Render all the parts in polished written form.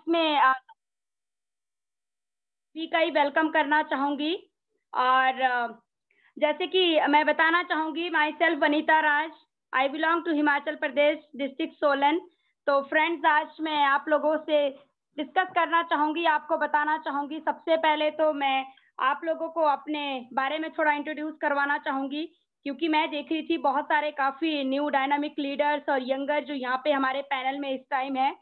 में सभी का ही वेलकम करना चाहूँगी और जैसे कि मैं बताना चाहूँगी myself Vanita Raj. I belong to Himachal Pradesh district Solan. तो फ्रेंड्स, आज मैं आप लोगों से डिस्कस करना चाहूँगी, आपको बताना चाहूँगी। सबसे पहले तो मैं आप लोगों को अपने बारे में थोड़ा इंट्रोड्यूस करवाना चाहूँगी, क्योंकि मैं देख रही थी बहुत सारे काफ़ी न्यू डायनामिक लीडर्स और यंगर जो यहाँ पे हमारे पैनल में इस टाइम है।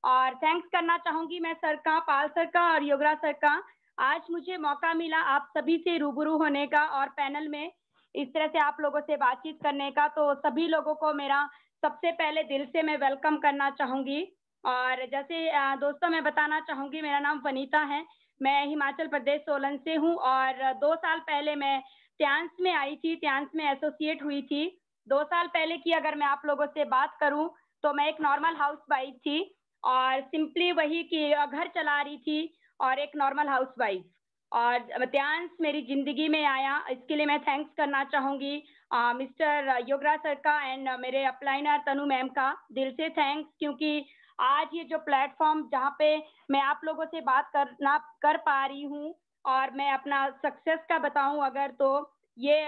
और थैंक्स करना चाहूँगी मैं सर का, पाल सर का और योगराज सर का। आज मुझे मौका मिला आप सभी से रूबरू होने का और पैनल में इस तरह से आप लोगों से बातचीत करने का, तो सभी लोगों को मेरा सबसे पहले दिल से मैं वेलकम करना चाहूँगी। और जैसे दोस्तों, मैं बताना चाहूँगी, मेरा नाम वनीता है। मैं हिमाचल प्रदेश सोलन से हूँ और 2 साल पहले मैं ट्यान्स में आई थी, ट्यान्स में एसोसिएट हुई थी। 2 साल पहले की अगर मैं आप लोगों से बात करूँ, तो मैं एक नॉर्मल हाउसवाइफ थी और सिंपली वही कि घर चला रही थी और एक नॉर्मल हाउसवाइफ। और ध्यान मेरी ज़िंदगी में आया, इसके लिए मैं थैंक्स करना चाहूँगी मिस्टर योगराज सर का एंड मेरे अपलाइनर तनु मैम का, दिल से थैंक्स। क्योंकि आज ये जो प्लेटफॉर्म जहाँ पे मैं आप लोगों से बात कर पा रही हूँ और मैं अपना सक्सेस का बताऊँ अगर, तो ये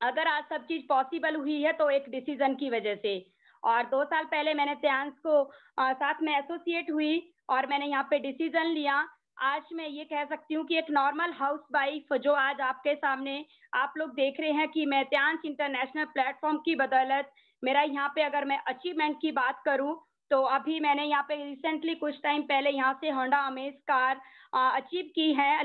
अगर आज सब चीज़ पॉसिबल हुई है तो एक डिसीजन की वजह से। और 2 साल पहले मैंने त्यांश को साथ में एसोसिएट हुई और मैंने यहाँ पे डिसीजन लिया। आज मैं ये कह सकती हूँ कि एक नॉर्मल हाउसवाइफ जो आज आपके सामने आप लोग देख रहे हैं कि मैं त्यांश इंटरनेशनल प्लेटफॉर्म की बदौलत मेरा यहाँ पे अगर मैं अचीवमेंट की बात करूँ, तो अभी मैंने यहाँ पे रिसेंटली कुछ टाइम पहले यहाँ से होंडा अमेज कार अचीव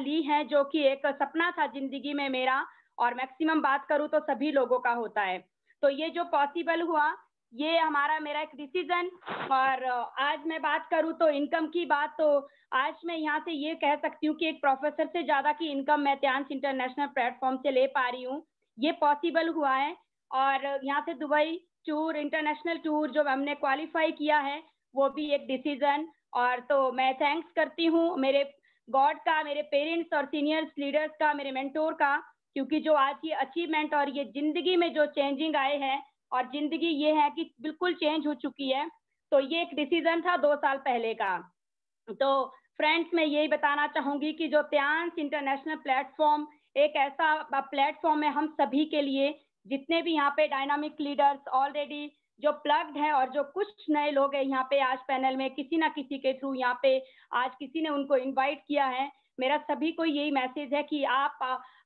ली है, जो कि एक सपना था ज़िंदगी में मेरा। और मैक्सिमम बात करूँ तो सभी लोगों का होता है। तो ये जो पॉसिबल हुआ, ये हमारा मेरा एक डिसीजन। और आज मैं बात करूँ तो इनकम की बात, तो आज मैं यहाँ से ये कह सकती हूँ कि एक प्रोफेसर से ज़्यादा की इनकम मैं त्यांश इंटरनेशनल प्लेटफॉर्म से ले पा रही हूँ। ये पॉसिबल हुआ है। और यहाँ से दुबई टूर, इंटरनेशनल टूर जो हमने क्वालिफाई किया है, वो भी एक डिसीजन। और तो मैं थैंक्स करती हूँ मेरे गॉड का, मेरे पेरेंट्स और सीनियर्स लीडर्स का, मेरे मेंटोर का, क्योंकि जो आज ये अचीवमेंट और ये ज़िंदगी में जो चेंजिंग आए हैं और ज़िंदगी ये है कि बिल्कुल चेंज हो चुकी है, तो ये एक डिसीजन था 2 साल पहले का। तो फ्रेंड्स, मैं यही बताना चाहूँगी कि जो त्यांश इंटरनेशनल प्लेटफॉर्म एक ऐसा प्लेटफॉर्म है हम सभी के लिए, जितने भी यहाँ पे डायनामिक लीडर्स ऑलरेडी जो प्लग्ड हैं और जो कुछ नए लोग हैं यहाँ पे आज पैनल में, किसी ना किसी के थ्रू यहाँ पे आज किसी ने उनको इनवाइट किया है। मेरा सभी को यही मैसेज है कि आप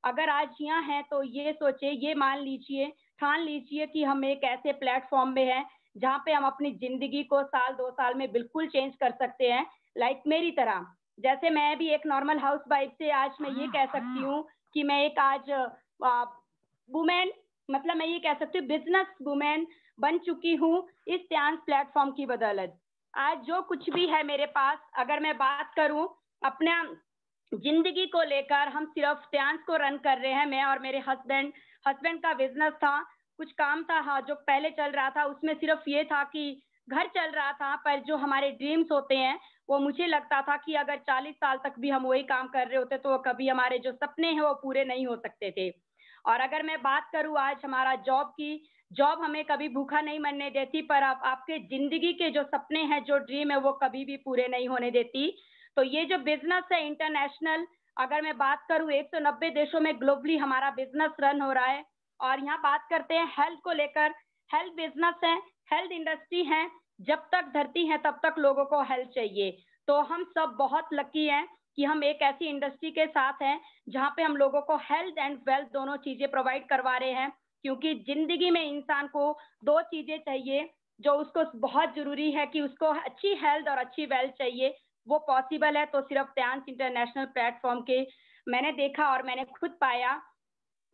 अगर आज यहाँ हैं तो ये सोचिए, ये मान लीजिए, ठान लीजिए कि हम एक ऐसे प्लेटफॉर्म में हैं जहाँ पे हम अपनी ज़िंदगी को साल 2 साल में बिल्कुल चेंज कर सकते हैं। लाइक मेरी तरह, जैसे मैं भी एक नॉर्मल हाउसवाइफ से आज मैं ये कह सकती हूँ कि मैं एक आज वुमेन, मतलब मैं ये कह सकती हूँ बिजनेस वुमेन बन चुकी हूँ इस त्यांश प्लेटफॉर्म की बदौलत। आज जो कुछ भी है मेरे पास, अगर मैं बात करूँ अपने जिंदगी को लेकर, हम सिर्फ त्यांश को रन कर रहे हैं। मैं और मेरे हस्बैंड का बिजनेस था, कुछ काम था हाँ जो पहले चल रहा था, उसमें सिर्फ ये था कि घर चल रहा था, पर जो हमारे ड्रीम्स होते हैं वो मुझे लगता था कि अगर 40 साल तक भी हम वही काम कर रहे होते तो कभी हमारे जो सपने हैं वो पूरे नहीं हो सकते थे। और अगर मैं बात करूँ आज हमारा जॉब की, जॉब हमें कभी भूखा नहीं मरने देती, पर आप आपके ज़िंदगी के जो सपने हैं, जो ड्रीम है, वो कभी भी पूरे नहीं होने देती। तो ये जो बिज़नेस है इंटरनेशनल, अगर मैं बात करूँ 190 देशों में ग्लोबली हमारा बिज़नेस रन हो रहा है। और यहाँ बात करते हैं हेल्थ को लेकर, हेल्थ बिज़नेस है, हेल्थ इंडस्ट्री है, जब तक धरती है तब तक लोगों को हेल्थ चाहिए। तो हम सब बहुत लकी हैं कि हम एक ऐसी इंडस्ट्री के साथ हैं जहाँ पे हम लोगों को हेल्थ एंड वेल्थ दोनों चीज़ें प्रोवाइड करवा रहे हैं। क्योंकि ज़िंदगी में इंसान को 2 चीज़ें चाहिए, जो उसको बहुत ज़रूरी है कि उसको अच्छी हेल्थ और अच्छी वेल्थ चाहिए। वो पॉसिबल है तो सिर्फ त्यांश इंटरनेशनल प्लेटफॉर्म के मैंने देखा और मैंने खुद पाया।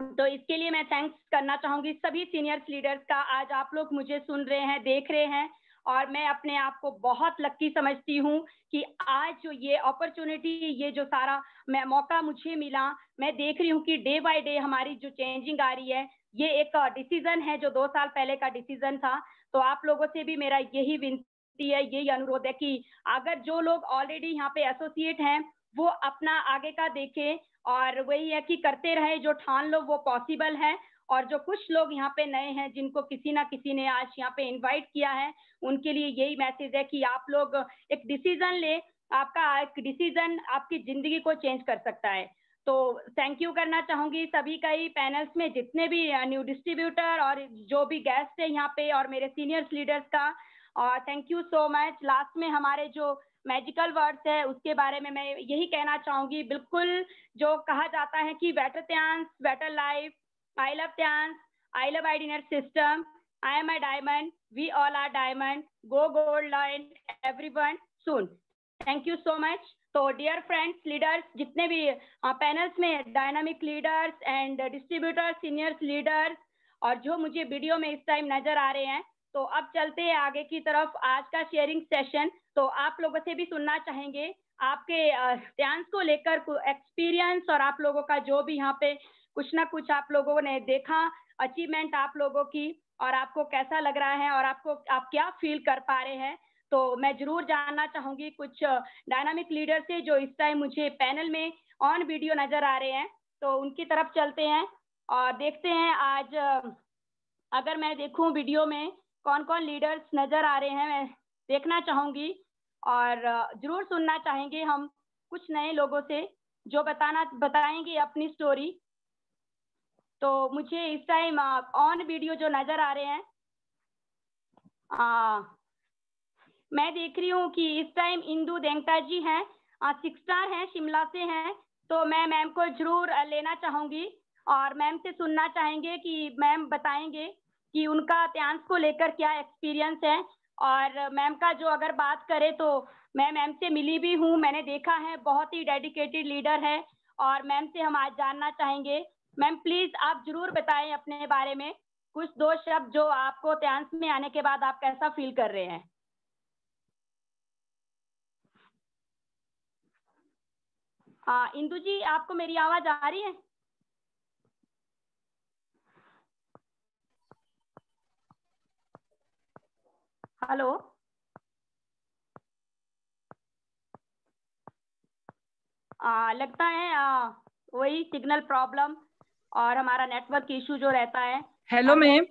तो इसके लिए मैं थैंक्स करना चाहूँगी सभी सीनियर्स लीडर्स का। आज आप लोग मुझे सुन रहे हैं, देख रहे हैं, और मैं अपने आप को बहुत लकी समझती हूँ कि आज जो ये अपॉर्चुनिटी, ये जो सारा मैं मौका मुझे मिला, मैं देख रही हूँ कि डे बाय डे हमारी जो चेंजिंग आ रही है, ये एक डिसीजन है जो 2 साल पहले का डिसीजन था। तो आप लोगों से भी मेरा यही विनती है, यही अनुरोध है कि अगर जो लोग ऑलरेडी यहाँ पे एसोसिएट हैं, वो अपना आगे का देखें और वही है कि करते रहे, जो ठान लो वो पॉसिबल है। और जो कुछ लोग यहाँ पे नए हैं, जिनको किसी ना किसी ने आज यहाँ पे इनवाइट किया है, उनके लिए यही मैसेज है कि आप लोग एक डिसीजन ले, आपका एक डिसीजन आपकी जिंदगी को चेंज कर सकता है। तो थैंक यू करना चाहूंगी सभी का ही पैनल्स में जितने भी न्यू डिस्ट्रीब्यूटर और जो भी गेस्ट है यहाँ पे और मेरे सीनियर्स लीडर्स का, और thank you so much. Last में हमारे जो मैजिकल वर्ड्स है उसके बारे में मैं यही कहना चाहूंगी, बिल्कुल जो कहा जाता है कि better Tiens better life, I love Tiens, I love ID net system, I am a diamond, we all are diamond, go gold line everyone soon. Thank you so much. तो डियर फ्रेंड्स, लीडर्स, जितने भी panels में dynamic leaders and distributors, seniors leaders और जो मुझे video में इस time नजर आ रहे हैं, तो अब चलते हैं आगे की तरफ आज का शेयरिंग सेशन। तो आप लोगों से भी सुनना चाहेंगे आपके ध्यान को लेकर एक्सपीरियंस और आप लोगों का जो भी यहाँ पे कुछ ना कुछ आप लोगों ने देखा अचीवमेंट आप लोगों की, और आपको कैसा लग रहा है और आपको आप क्या फील कर पा रहे हैं। तो मैं जरूर जानना चाहूंगी कुछ डायनामिक लीडर से जो इस टाइम मुझे पैनल में ऑन वीडियो नजर आ रहे हैं, तो उनकी तरफ चलते हैं और देखते हैं आज अगर मैं देखूं वीडियो में कौन कौन लीडर्स नजर आ रहे हैं, मैं देखना चाहूंगी और जरूर सुनना चाहेंगे हम कुछ नए लोगों से जो बताएंगे अपनी स्टोरी। तो मुझे इस टाइम ऑन वीडियो जो नजर आ रहे हैं, मैं देख रही हूँ कि इस टाइम इंदू देंगता जी हैं, 6 स्टार हैं, शिमला से हैं। तो मैं मैम को जरूर लेना चाहूंगी और मैम से सुनना चाहेंगे कि मैम बताएंगे कि उनका त्यांस को लेकर क्या एक्सपीरियंस है। और मैम का जो अगर बात करें तो मैं मैम से मिली भी हूँ, मैंने देखा है बहुत ही डेडिकेटेड लीडर है और मैम से हम आज जानना चाहेंगे। मैम प्लीज आप जरूर बताएं अपने बारे में कुछ 2 शब्द जो आपको त्यांस में आने के बाद आप कैसा फील कर रहे हैं। इंदु जी, आपको मेरी आवाज आ रही है? हेलो, लगता है वही सिग्नल प्रॉब्लम और हमारा नेटवर्क इशू जो रहता है। Hello ma'am.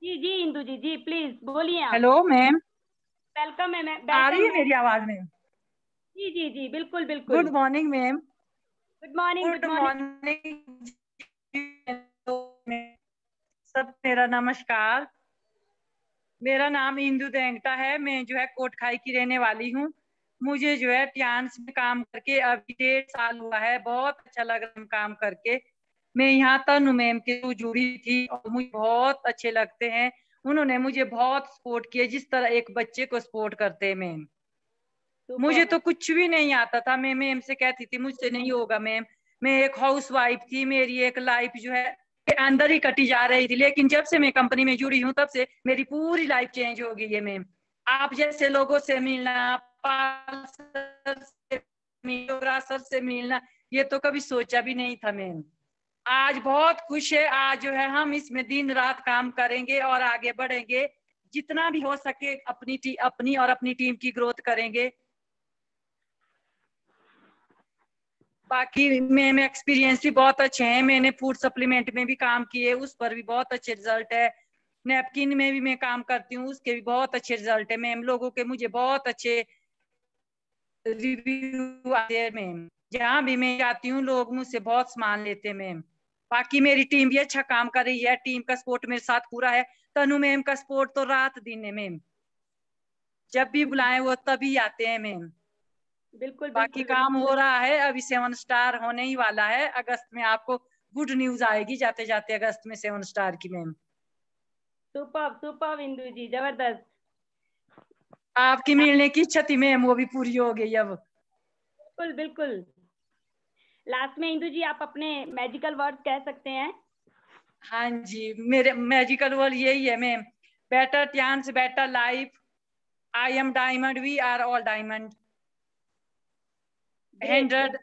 जी जी इंदु जी, जी प्लीज बोलिए आप। हेलो मैम, वेलकम है मैम। आ रही है मेरी आवाज में? जी जी जी, बिल्कुल बिल्कुल। Good morning ma'am. Good morning. Good morning सब, मेरा नमस्कार। मेरा नाम इंदु देंगटा है, मैं जो है कोटखाई की रहने वाली हूँ। मुझे जो है ट्यांस में काम करके अभी 1.5 साल हुआ है। बहुत अच्छा लग रहा है काम करके। मैं यहाँ तनु मैम के थ्रू जुड़ी थी और मुझे बहुत अच्छे लगते हैं। उन्होंने मुझे बहुत सपोर्ट किया, जिस तरह एक बच्चे को सपोर्ट करते हैं मैम। मुझे तो कुछ भी नहीं आता था, मैं मैम से कहती थी मुझसे नहीं होगा मैम। मैं एक हाउस वाइफ थी, मेरी एक लाइफ जो है अंदर ही कटी जा रही थी, लेकिन जब से मैं कंपनी में जुड़ी हूँ तब से मेरी पूरी लाइफ चेंज हो गई है मैम। आप जैसे लोगों से मिलना, पार्लर से मिलना, सर से मिलना, ये तो कभी सोचा भी नहीं था मैम। आज बहुत खुश है। आज जो है हम इसमें दिन रात काम करेंगे और आगे बढ़ेंगे, जितना भी हो सके अपनी और अपनी टीम की ग्रोथ करेंगे। बाकी में एक्सपीरियंस भी बहुत अच्छे हैं। मैंने फूड सप्लीमेंट में भी काम किए, उस पर भी बहुत अच्छे रिजल्ट है। नैपकिन में भी मैं काम करती हूँ, उसके भी बहुत अच्छे रिजल्ट है मैम। लोगों के मुझे बहुत अच्छे रिव्यू आते हैं मैम। जहाँ भी मैं जाती हूँ लोग मुझसे बहुत सामान लेते हैं मैम। बाकी मेरी टीम भी अच्छा काम कर रही है, टीम का सपोर्ट मेरे साथ पूरा है। तनु मैम का सपोर्ट तो रात दिन है मैम, जब भी बुलाएं वो तभी आते हैं मैम। बिल्कुल बाकी काम हो रहा है, अभी 7 स्टार होने ही वाला है। अगस्त में आपको गुड न्यूज आएगी जाते जाते, अगस्त में 7 स्टार की मैम। सुपर सुपर इंदु जी, जबरदस्त। आपकी मिलने की इच्छा थी मैम, वो भी पूरी हो गई अब। बिल्कुल बिल्कुल। लास्ट में इंदु जी आप अपने मैजिकल वर्ड कह सकते हैं। हाँ जी, मेरे मैजिकल वर्ड यही है ma'am, better chance better life, I am diamond, we are all diamond. 100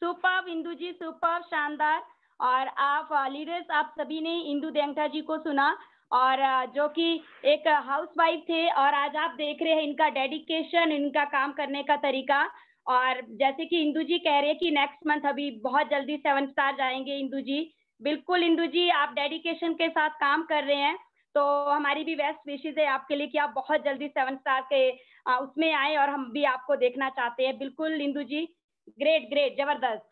super Indu ji, super, शानदार। और आप लीडर्स, आप सभी ने इंदु देंगटा जी को सुना और जो कि एक हाउस वाइफ थे और आज आप देख रहे हैं इनका डेडिकेशन, इनका काम करने का तरीका। और जैसे कि इंदु जी कह रहे हैं कि नेक्स्ट मंथ अभी बहुत जल्दी 7 स्टार जाएंगे इंदु जी, बिल्कुल इंदु जी, आप डेडिकेशन के साथ काम कर रहे हैं, तो हमारी भी बेस्ट विशेज है आपके लिए कि आप बहुत जल्दी 7 स्टार के उसमें आए, और हम भी आपको देखना चाहते हैं। बिल्कुल इंदु जी, ग्रेट ग्रेट, जबरदस्त।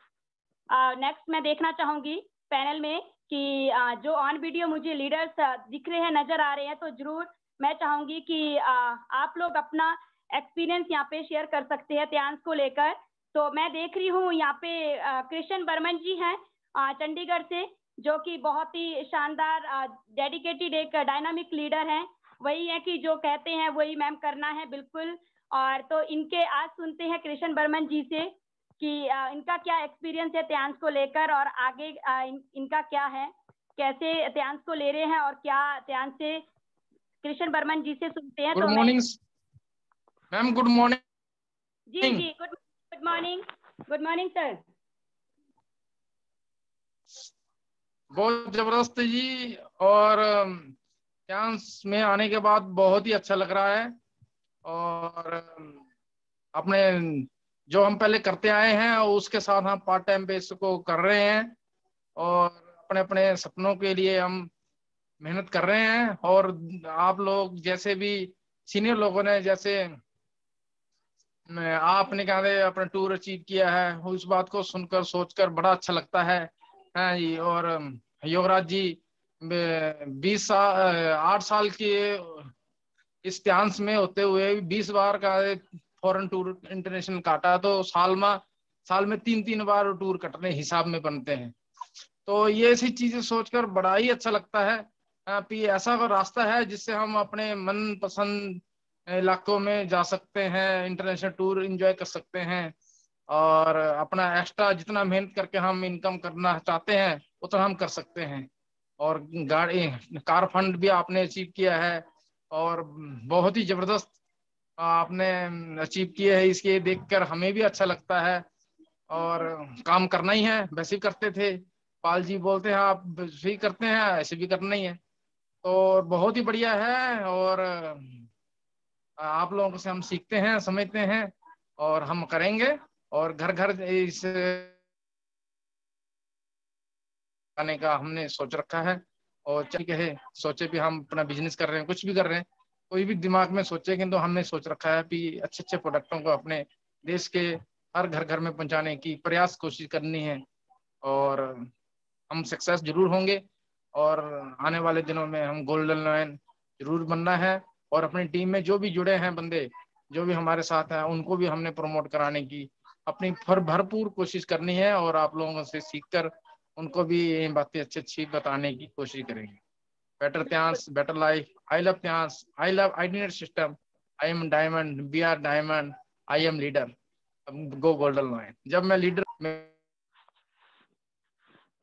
नेक्स्ट मैं देखना चाहूंगी पैनल में कि जो ऑन वीडियो मुझे लीडर्स दिख रहे हैं, नजर आ रहे हैं, तो जरूर मैं चाहूंगी कि आप लोग अपना एक्सपीरियंस यहाँ पे शेयर कर सकते हैं त्यांश को लेकर। तो मैं देख रही हूँ यहाँ पे कृष्ण बर्मन जी हैं चंडीगढ़ से, जो कि बहुत ही शानदार डेडिकेटेड एक डायनामिक लीडर हैं। वही है कि जो कहते हैं वही मैम करना है, बिल्कुल। और तो इनके आज सुनते हैं कृष्ण बर्मन जी से कि इनका क्या एक्सपीरियंस है त्यांश को लेकर, और आगे इनका क्या है, कैसे त्यांश को ले रहे हैं, और क्या त्यांश से कृष्ण बर्मन जी से सुनते हैं। गुड तो मॉर्निंग मैम, गुड मॉर्निंग। जी जी, good morning, good morning sir. बहुत जबरदस्त जी, और त्यांश में आने के बाद बहुत ही अच्छा लग रहा है। और अपने जो हम पहले करते आए हैं उसके साथ हम पार्ट टाइम बेस को कर रहे हैं, और अपने अपने सपनों के लिए हम मेहनत कर रहे हैं। और आप लोग जैसे भी सीनियर लोगों ने, जैसे आपने क्या अपना टूर अचीव किया है, उस बात को सुनकर सोचकर बड़ा अच्छा लगता है। हाँ जी। और योगराज जी 8 साल के इस त्यांश में होते हुए 20 बार का फॉरेन टूर इंटरनेशनल काटा, तो साल में 3-3 बार टूर कटने हिसाब में बनते हैं। तो ये ऐसी चीजें सोचकर बड़ा ही अच्छा लगता है कि ऐसा कोई रास्ता है जिससे हम अपने मन पसंद इलाकों में जा सकते हैं, इंटरनेशनल टूर एंजॉय कर सकते हैं, और अपना एक्स्ट्रा जितना मेहनत करके हम इनकम करना चाहते हैं उतना हम कर सकते हैं। और गाड़ी कार फंड भी आपने अचीव किया है, और बहुत ही जबरदस्त आपने अचीव किया है। इसके देखकर हमें भी अच्छा लगता है, और काम करना ही है, वैसे ही करते थे। पाल जी बोलते हैं आप वैसे ही करते हैं, ऐसे भी करना ही है। तो बहुत ही बढ़िया है, और आप लोगों से हम सीखते हैं, समझते हैं, और हम करेंगे। और घर घर इस आने का हमने सोच रखा है। और चाहिए है सोचे भी हम अपना बिजनेस कर रहे हैं, कुछ भी कर रहे हैं, कोई भी दिमाग में सोचेंगे तो हमने सोच रखा है कि अच्छे अच्छे प्रोडक्टों को अपने देश के हर घर घर में पहुंचाने की प्रयास कोशिश करनी है। और हम सक्सेस जरूर होंगे, और आने वाले दिनों में हम गोल्डन लायन जरूर बनना है। और अपनी टीम में जो भी जुड़े हैं बंदे, जो भी हमारे साथ हैं, उनको भी हमने प्रमोट कराने की अपनी भरपूर कोशिश करनी है, और आप लोगों से सीखकर उनको भी ये बातें अच्छी अच्छी बताने की कोशिश करेंगे। Better Tiens, better life, I love Tiens, I love identity system, I am diamond, we are diamond, I am leader, go golden line. जब मैं leader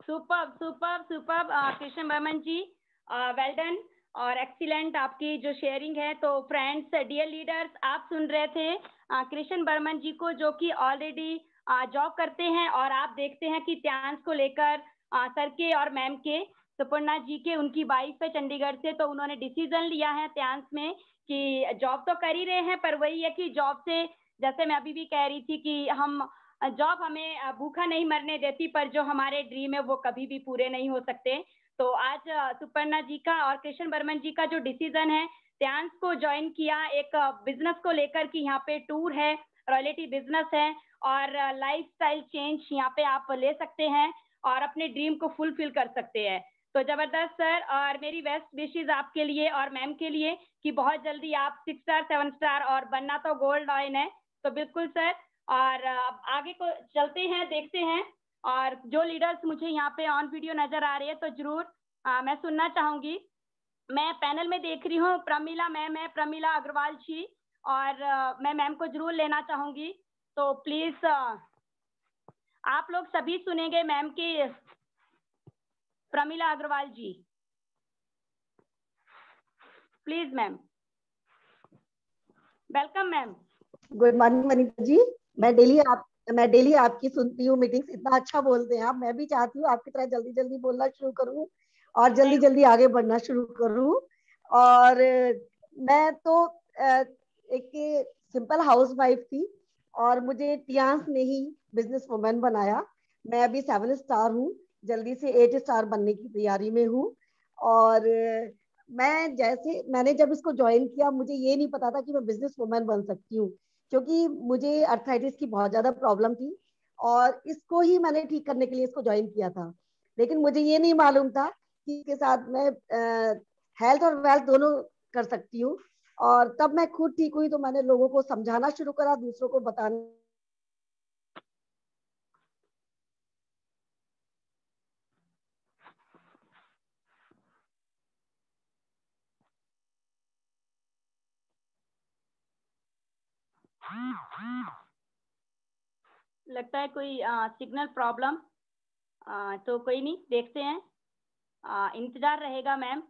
super super super Krishna Barman ji, well done और एक्सीलेंट आपकी जो शेयरिंग है। तो friends, dear leaders, आप सुन रहे थे कृष्ण बर्मन जी को, जो कि ऑलरेडी जॉब करते हैं, और आप देखते हैं कि त्यांश को लेकर सर के और मैम के, सुपर्णा जी के, उनकी वाइफ है चंडीगढ़ से, तो उन्होंने डिसीजन लिया है त्यांश में कि जॉब तो कर ही रहे हैं, पर वही है कि जॉब से, जैसे मैं अभी भी कह रही थी कि हम जॉब हमें भूखा नहीं मरने देती, पर जो हमारे ड्रीम है वो कभी भी पूरे नहीं हो सकते। तो आज सुपर्णा जी का और कृष्ण बर्मन जी का जो डिसीजन है, त्यांश को ज्वाइन किया एक बिजनेस को लेकर कि यहाँ पे टूर है, रॉयल्टी बिजनेस है, और लाइफस्टाइल चेंज यहाँ पे आप ले सकते हैं और अपने ड्रीम को फुलफिल कर सकते हैं। तो जबरदस्त सर, और मेरी बेस्ट विशेज आपके लिए और मैम के लिए कि बहुत जल्दी आप 6 स्टार 7 स्टार और बनना तो गोल्ड ऑइन है। तो बिल्कुल सर, और आगे को चलते हैं, देखते हैं। और जो लीडर्स मुझे यहाँ पे ऑन वीडियो नजर आ रहे हैं, तो जरूर मैं सुनना चाहूंगी। मैं पैनल में देख रही हूँ प्रमिला मैम है, प्रमिला अग्रवाल जी, और मैं मैम को जरूर लेना चाहूंगी। तो प्लीज आप लोग सभी सुनेंगे मैम की। Pramila Agarwal ji, please ma'am. Welcome ma'am. Good morning Vanita ji. मैं डेली आपकी सुनती हूँ मीटिंग्स, इतना अच्छा बोलते हैं आप। मैं भी चाहती हूँ आपकी तरह जल्दी जल्दी बोलना शुरू करूँ और जल्दी जल्दी आगे बढ़ना शुरू करूँ। और मैं तो एक सिंपल हाउस वाइफ थी, और मुझे त्यांश ने ही बिजनेस वुमेन बनाया। मैं अभी 7 स्टार हूँ। जल्दी से 8 स्टार बनने की तैयारी में हूँ। और मैंने जब इसको ज्वाइन किया, मुझे ये नहीं पता था कि मैं बिजनेस वुमन बन सकती हूँ, क्योंकि मुझे अर्थराइटिस की बहुत ज्यादा प्रॉब्लम थी और इसको ही मैंने ठीक करने के लिए इसको ज्वाइन किया था। लेकिन मुझे ये नहीं मालूम था कि इसके साथ मैं हेल्थ और वेल्थ दोनों कर सकती हूँ। और तब मैं खुद ठीक हुई तो मैंने लोगों को समझाना शुरू करा, दूसरों को बताना। लगता है कोई सिग्नल प्रॉब्लम, तो कोई नहीं, देखते हैं। इंतजार रहेगा मैम,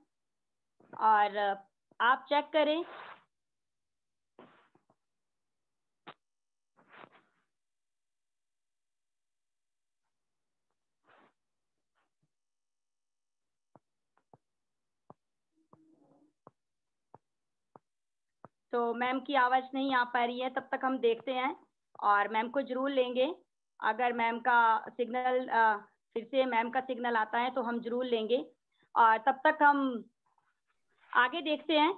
और आप चेक करें। तो मैम की आवाज़ नहीं आ पा रही है, तब तक हम देखते हैं और मैम को जरूर लेंगे। अगर मैम का सिग्नल फिर से मैम का सिग्नल आता है तो हम जरूर लेंगे। और तब तक हम आगे देखते हैं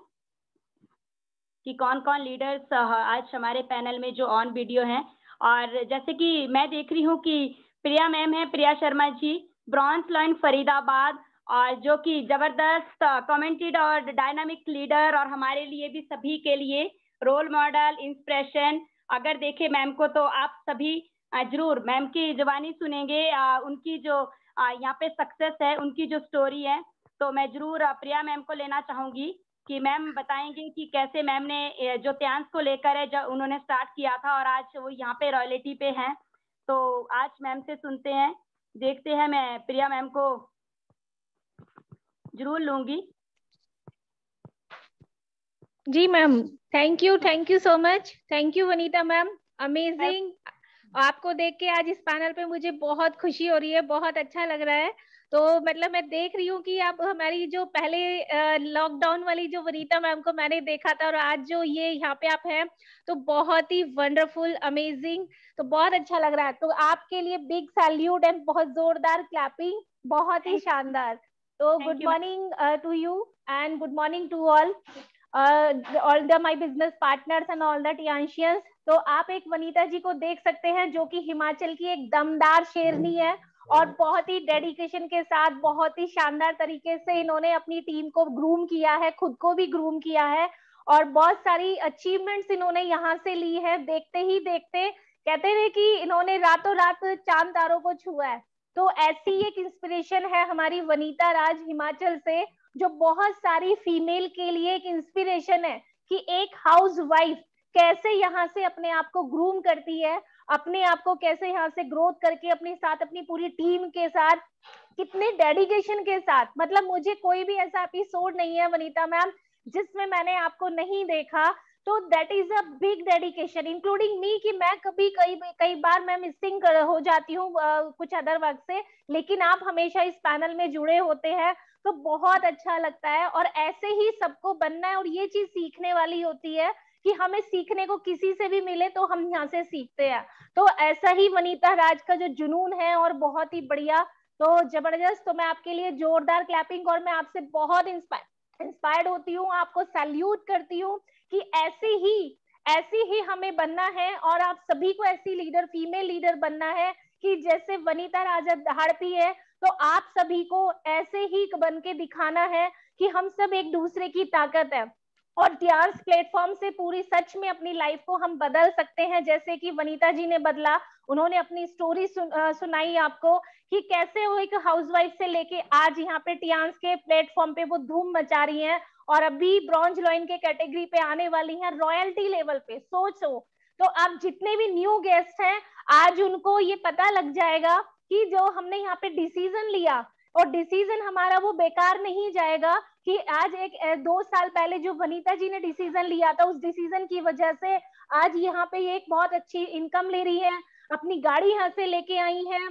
कि कौन कौन लीडर्स आज हमारे पैनल में जो ऑन वीडियो हैं। और जैसे कि मैं देख रही हूँ कि प्रिया मैम है, प्रिया शर्मा जी, ब्रॉन्ज लाइन फरीदाबाद, और जो कि जबरदस्त कमेंटेड और डायनामिक लीडर, और हमारे लिए भी सभी के लिए रोल मॉडल, इंस्पिरेशन। अगर देखे मैम को तो आप सभी जरूर मैम की जुबानी सुनेंगे, उनकी जो यहाँ पे सक्सेस है, उनकी जो स्टोरी है। तो मैं जरूर प्रिया मैम को लेना चाहूंगी कि मैम बताएंगे कि कैसे मैम ने जो त्यांश को लेकर है, जब उन्होंने स्टार्ट किया था और आज वो यहाँ पे रॉयल्टी पे हैं। तो आज मैम से सुनते हैं, देखते हैं। मैं प्रिया मैम को जरूर लूंगी। जी ma'am, thank you so much. Thank you Vanita ma'am, amazing. आपको देख के आज इस पैनल पे मुझे बहुत खुशी हो रही है, बहुत अच्छा लग रहा है। तो मतलब मैं देख रही हूँ कि आप हमारी जो पहले लॉकडाउन वाली जो वनीता मैम को मैंने देखा था और आज जो ये यहाँ पे आप हैं, तो बहुत ही वंडरफुल, अमेजिंग। तो बहुत अच्छा लग रहा है। तो आपके लिए बिग सैल्यूट एंड बहुत जोरदार क्लैपिंग, बहुत ही शानदार। तो good morning to you and good morning to all all the my business partners and all the Tiantians। तो आप एक वनीता जी को देख सकते हैं जो कि हिमाचल की एक दमदार शेरनी है और बहुत ही डेडिकेशन के साथ, बहुत ही शानदार तरीके से इन्होंने अपनी टीम को ग्रूम किया है, खुद को भी ग्रूम किया है और बहुत सारी अचीवमेंट्स इन्होंने यहाँ से ली है। देखते ही देखते कहते हैं कि इन्होंने रातों रात चांद तारों को छुआ है। तो ऐसी एक इंस्पिरेशन है हमारी वनीता राज हिमाचल से, जो बहुत सारी फीमेल के लिए एक इंस्पिरेशन है कि एक हाउस वाइफ कैसे यहाँ से अपने आप को ग्रूम करती है, अपने आप को कैसे यहाँ से ग्रोथ करके अपने साथ, अपनी पूरी टीम के साथ, कितने डेडिकेशन के साथ। मतलब मुझे कोई भी ऐसा एपिसोड नहीं है वनीता मैम जिसमें मैंने आपको नहीं देखा। तो that is a big dedication including me, कि मैं कभी कई बार मैं मिसिंग हो जाती हूँ कुछ अदर वर्क से, लेकिन आप हमेशा इस पैनल में जुड़े होते हैं तो बहुत अच्छा लगता है। और ऐसे ही सबको बनना है और ये चीज सीखने वाली होती है कि हमें सीखने को किसी से भी मिले तो हम यहाँ से सीखते हैं। तो ऐसा ही वनीता राज का जो जुनून है और बहुत ही बढ़िया, तो जबरदस्त। तो मैं आपके लिए जोरदार क्लैपिंग, और मैं आपसे बहुत इंस्पायर्ड होती हूँ, आपको सैल्यूट करती हूँ कि ऐसी ही हमें बनना है और आप सभी को ऐसी लीडर, फीमेल लीडर बनना है कि जैसे वनीता राजा हड़पी है, तो आप सभी को ऐसे ही बन के दिखाना है कि हम सब एक दूसरे की ताकत है और टियांस प्लेटफॉर्म से पूरी सच में अपनी लाइफ को हम बदल सकते हैं, जैसे कि वनीता जी ने बदला। उन्होंने अपनी स्टोरी सुनाई आपको कि कैसे वो एक हाउसवाइफ से लेके आज यहाँ पे टियांस के प्लेटफॉर्म पे वो धूम मचा रही हैं और अभी ब्रॉन्ज लॉइन के कैटेगरी पे आने वाली हैं, रॉयल्टी लेवल पे। सोचो, तो आप जितने भी न्यू गेस्ट हैं आज उनको ये पता लग जाएगा कि जो हमने यहाँ पे डिसीजन लिया, और डिसीजन हमारा वो बेकार नहीं जाएगा कि आज 2 साल पहले जो वनीता जी ने डिसीजन लिया था, उस डिसीजन की वजह से आज यहाँ पे ये एक बहुत अच्छी इनकम ले रही है, अपनी गाड़ी यहाँ से लेके आई है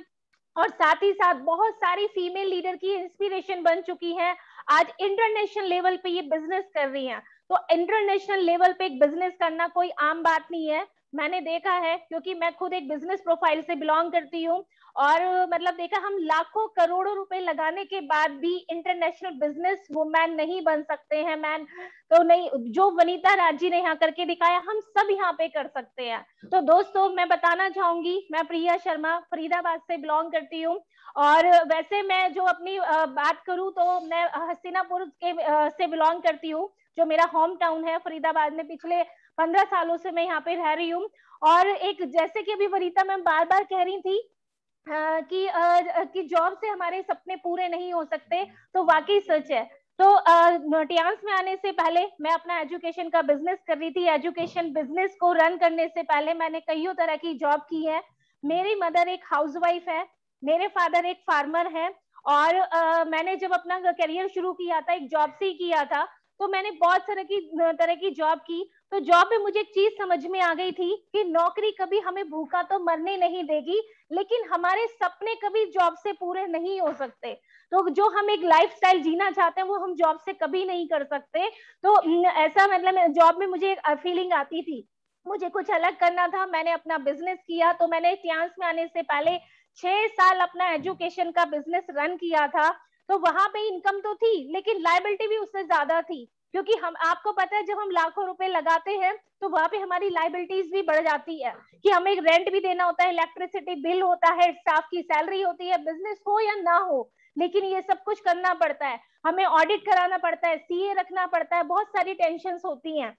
और साथ ही साथ बहुत सारी फीमेल लीडर की इंस्पिरेशन बन चुकी है। आज इंटरनेशनल लेवल पे ये बिजनेस कर रही हैं। तो इंटरनेशनल लेवल पे एक बिजनेस करना कोई आम बात नहीं है, मैंने देखा है क्योंकि मैं खुद एक बिजनेस प्रोफाइल से बिलोंग करती हूँ और मतलब देखा हम लाखों करोड़ों रुपए लगाने के बाद भी इंटरनेशनल बिजनेस वुमेन नहीं बन सकते हैं मैन। तो नहीं, जो वनीता राज जी ने यहाँ करके दिखाया हम सब यहाँ पे कर सकते हैं। तो दोस्तों मैं बताना चाहूंगी, मैं प्रिया शर्मा फरीदाबाद से बिलोंग करती हूँ। और वैसे मैं जो अपनी बात करूं तो मैं हस्तिनापुर के से बिलोंग करती हूँ, जो मेरा होम टाउन है फरीदाबाद में। पिछले 15 सालों से मैं यहाँ पे रह रही हूँ। और एक जैसे कि अभी वनीता मैम बार बार कह रही थी कि जॉब से हमारे सपने पूरे नहीं हो सकते, तो वाकई सच है। तो टियांस में आने से पहले मैं अपना एजुकेशन का बिजनेस कर रही थी। एजुकेशन बिजनेस को रन करने से पहले मैंने कईयों तरह की जॉब की है। मेरी मदर एक हाउसवाइफ है, मेरे फादर एक फार्मर है। और मैंने जब अपना करियर शुरू किया था एक जॉब से ही किया था, तो मैंने बहुत तरह की जॉब की। तो जॉब में मुझे एक चीज समझ में आ गई थी कि नौकरी कभी हमें भूखा तो मरने नहीं देगी, लेकिन हमारे सपने कभी जॉब से पूरे नहीं हो सकते। तो जो हम एक लाइफस्टाइल जीना चाहते हैं वो हम जॉब से कभी नहीं कर सकते। तो ऐसा मतलब जॉब में मुझे एक फीलिंग आती थी, मुझे कुछ अलग करना था। मैंने अपना बिजनेस किया। तो मैंने टियांस में आने से पहले 6 साल अपना एजुकेशन का बिजनेस रन किया था। तो वहां पे इनकम तो थी, लेकिन लायबिलिटी भी उससे ज्यादा थी, क्योंकि हम आपको पता है जब हम लाखों रुपए लगाते हैं तो वहां पे हमारी लायबिलिटीज भी बढ़ जाती है कि हमें रेंट भी देना होता है, इलेक्ट्रिसिटी बिल होता है, स्टाफ की सैलरी होती है, बिजनेस हो या ना हो, लेकिन ये सब कुछ करना पड़ता है। हमें ऑडिट कराना पड़ता है, सीए रखना पड़ता है, बहुत सारी टेंशन होती हैं।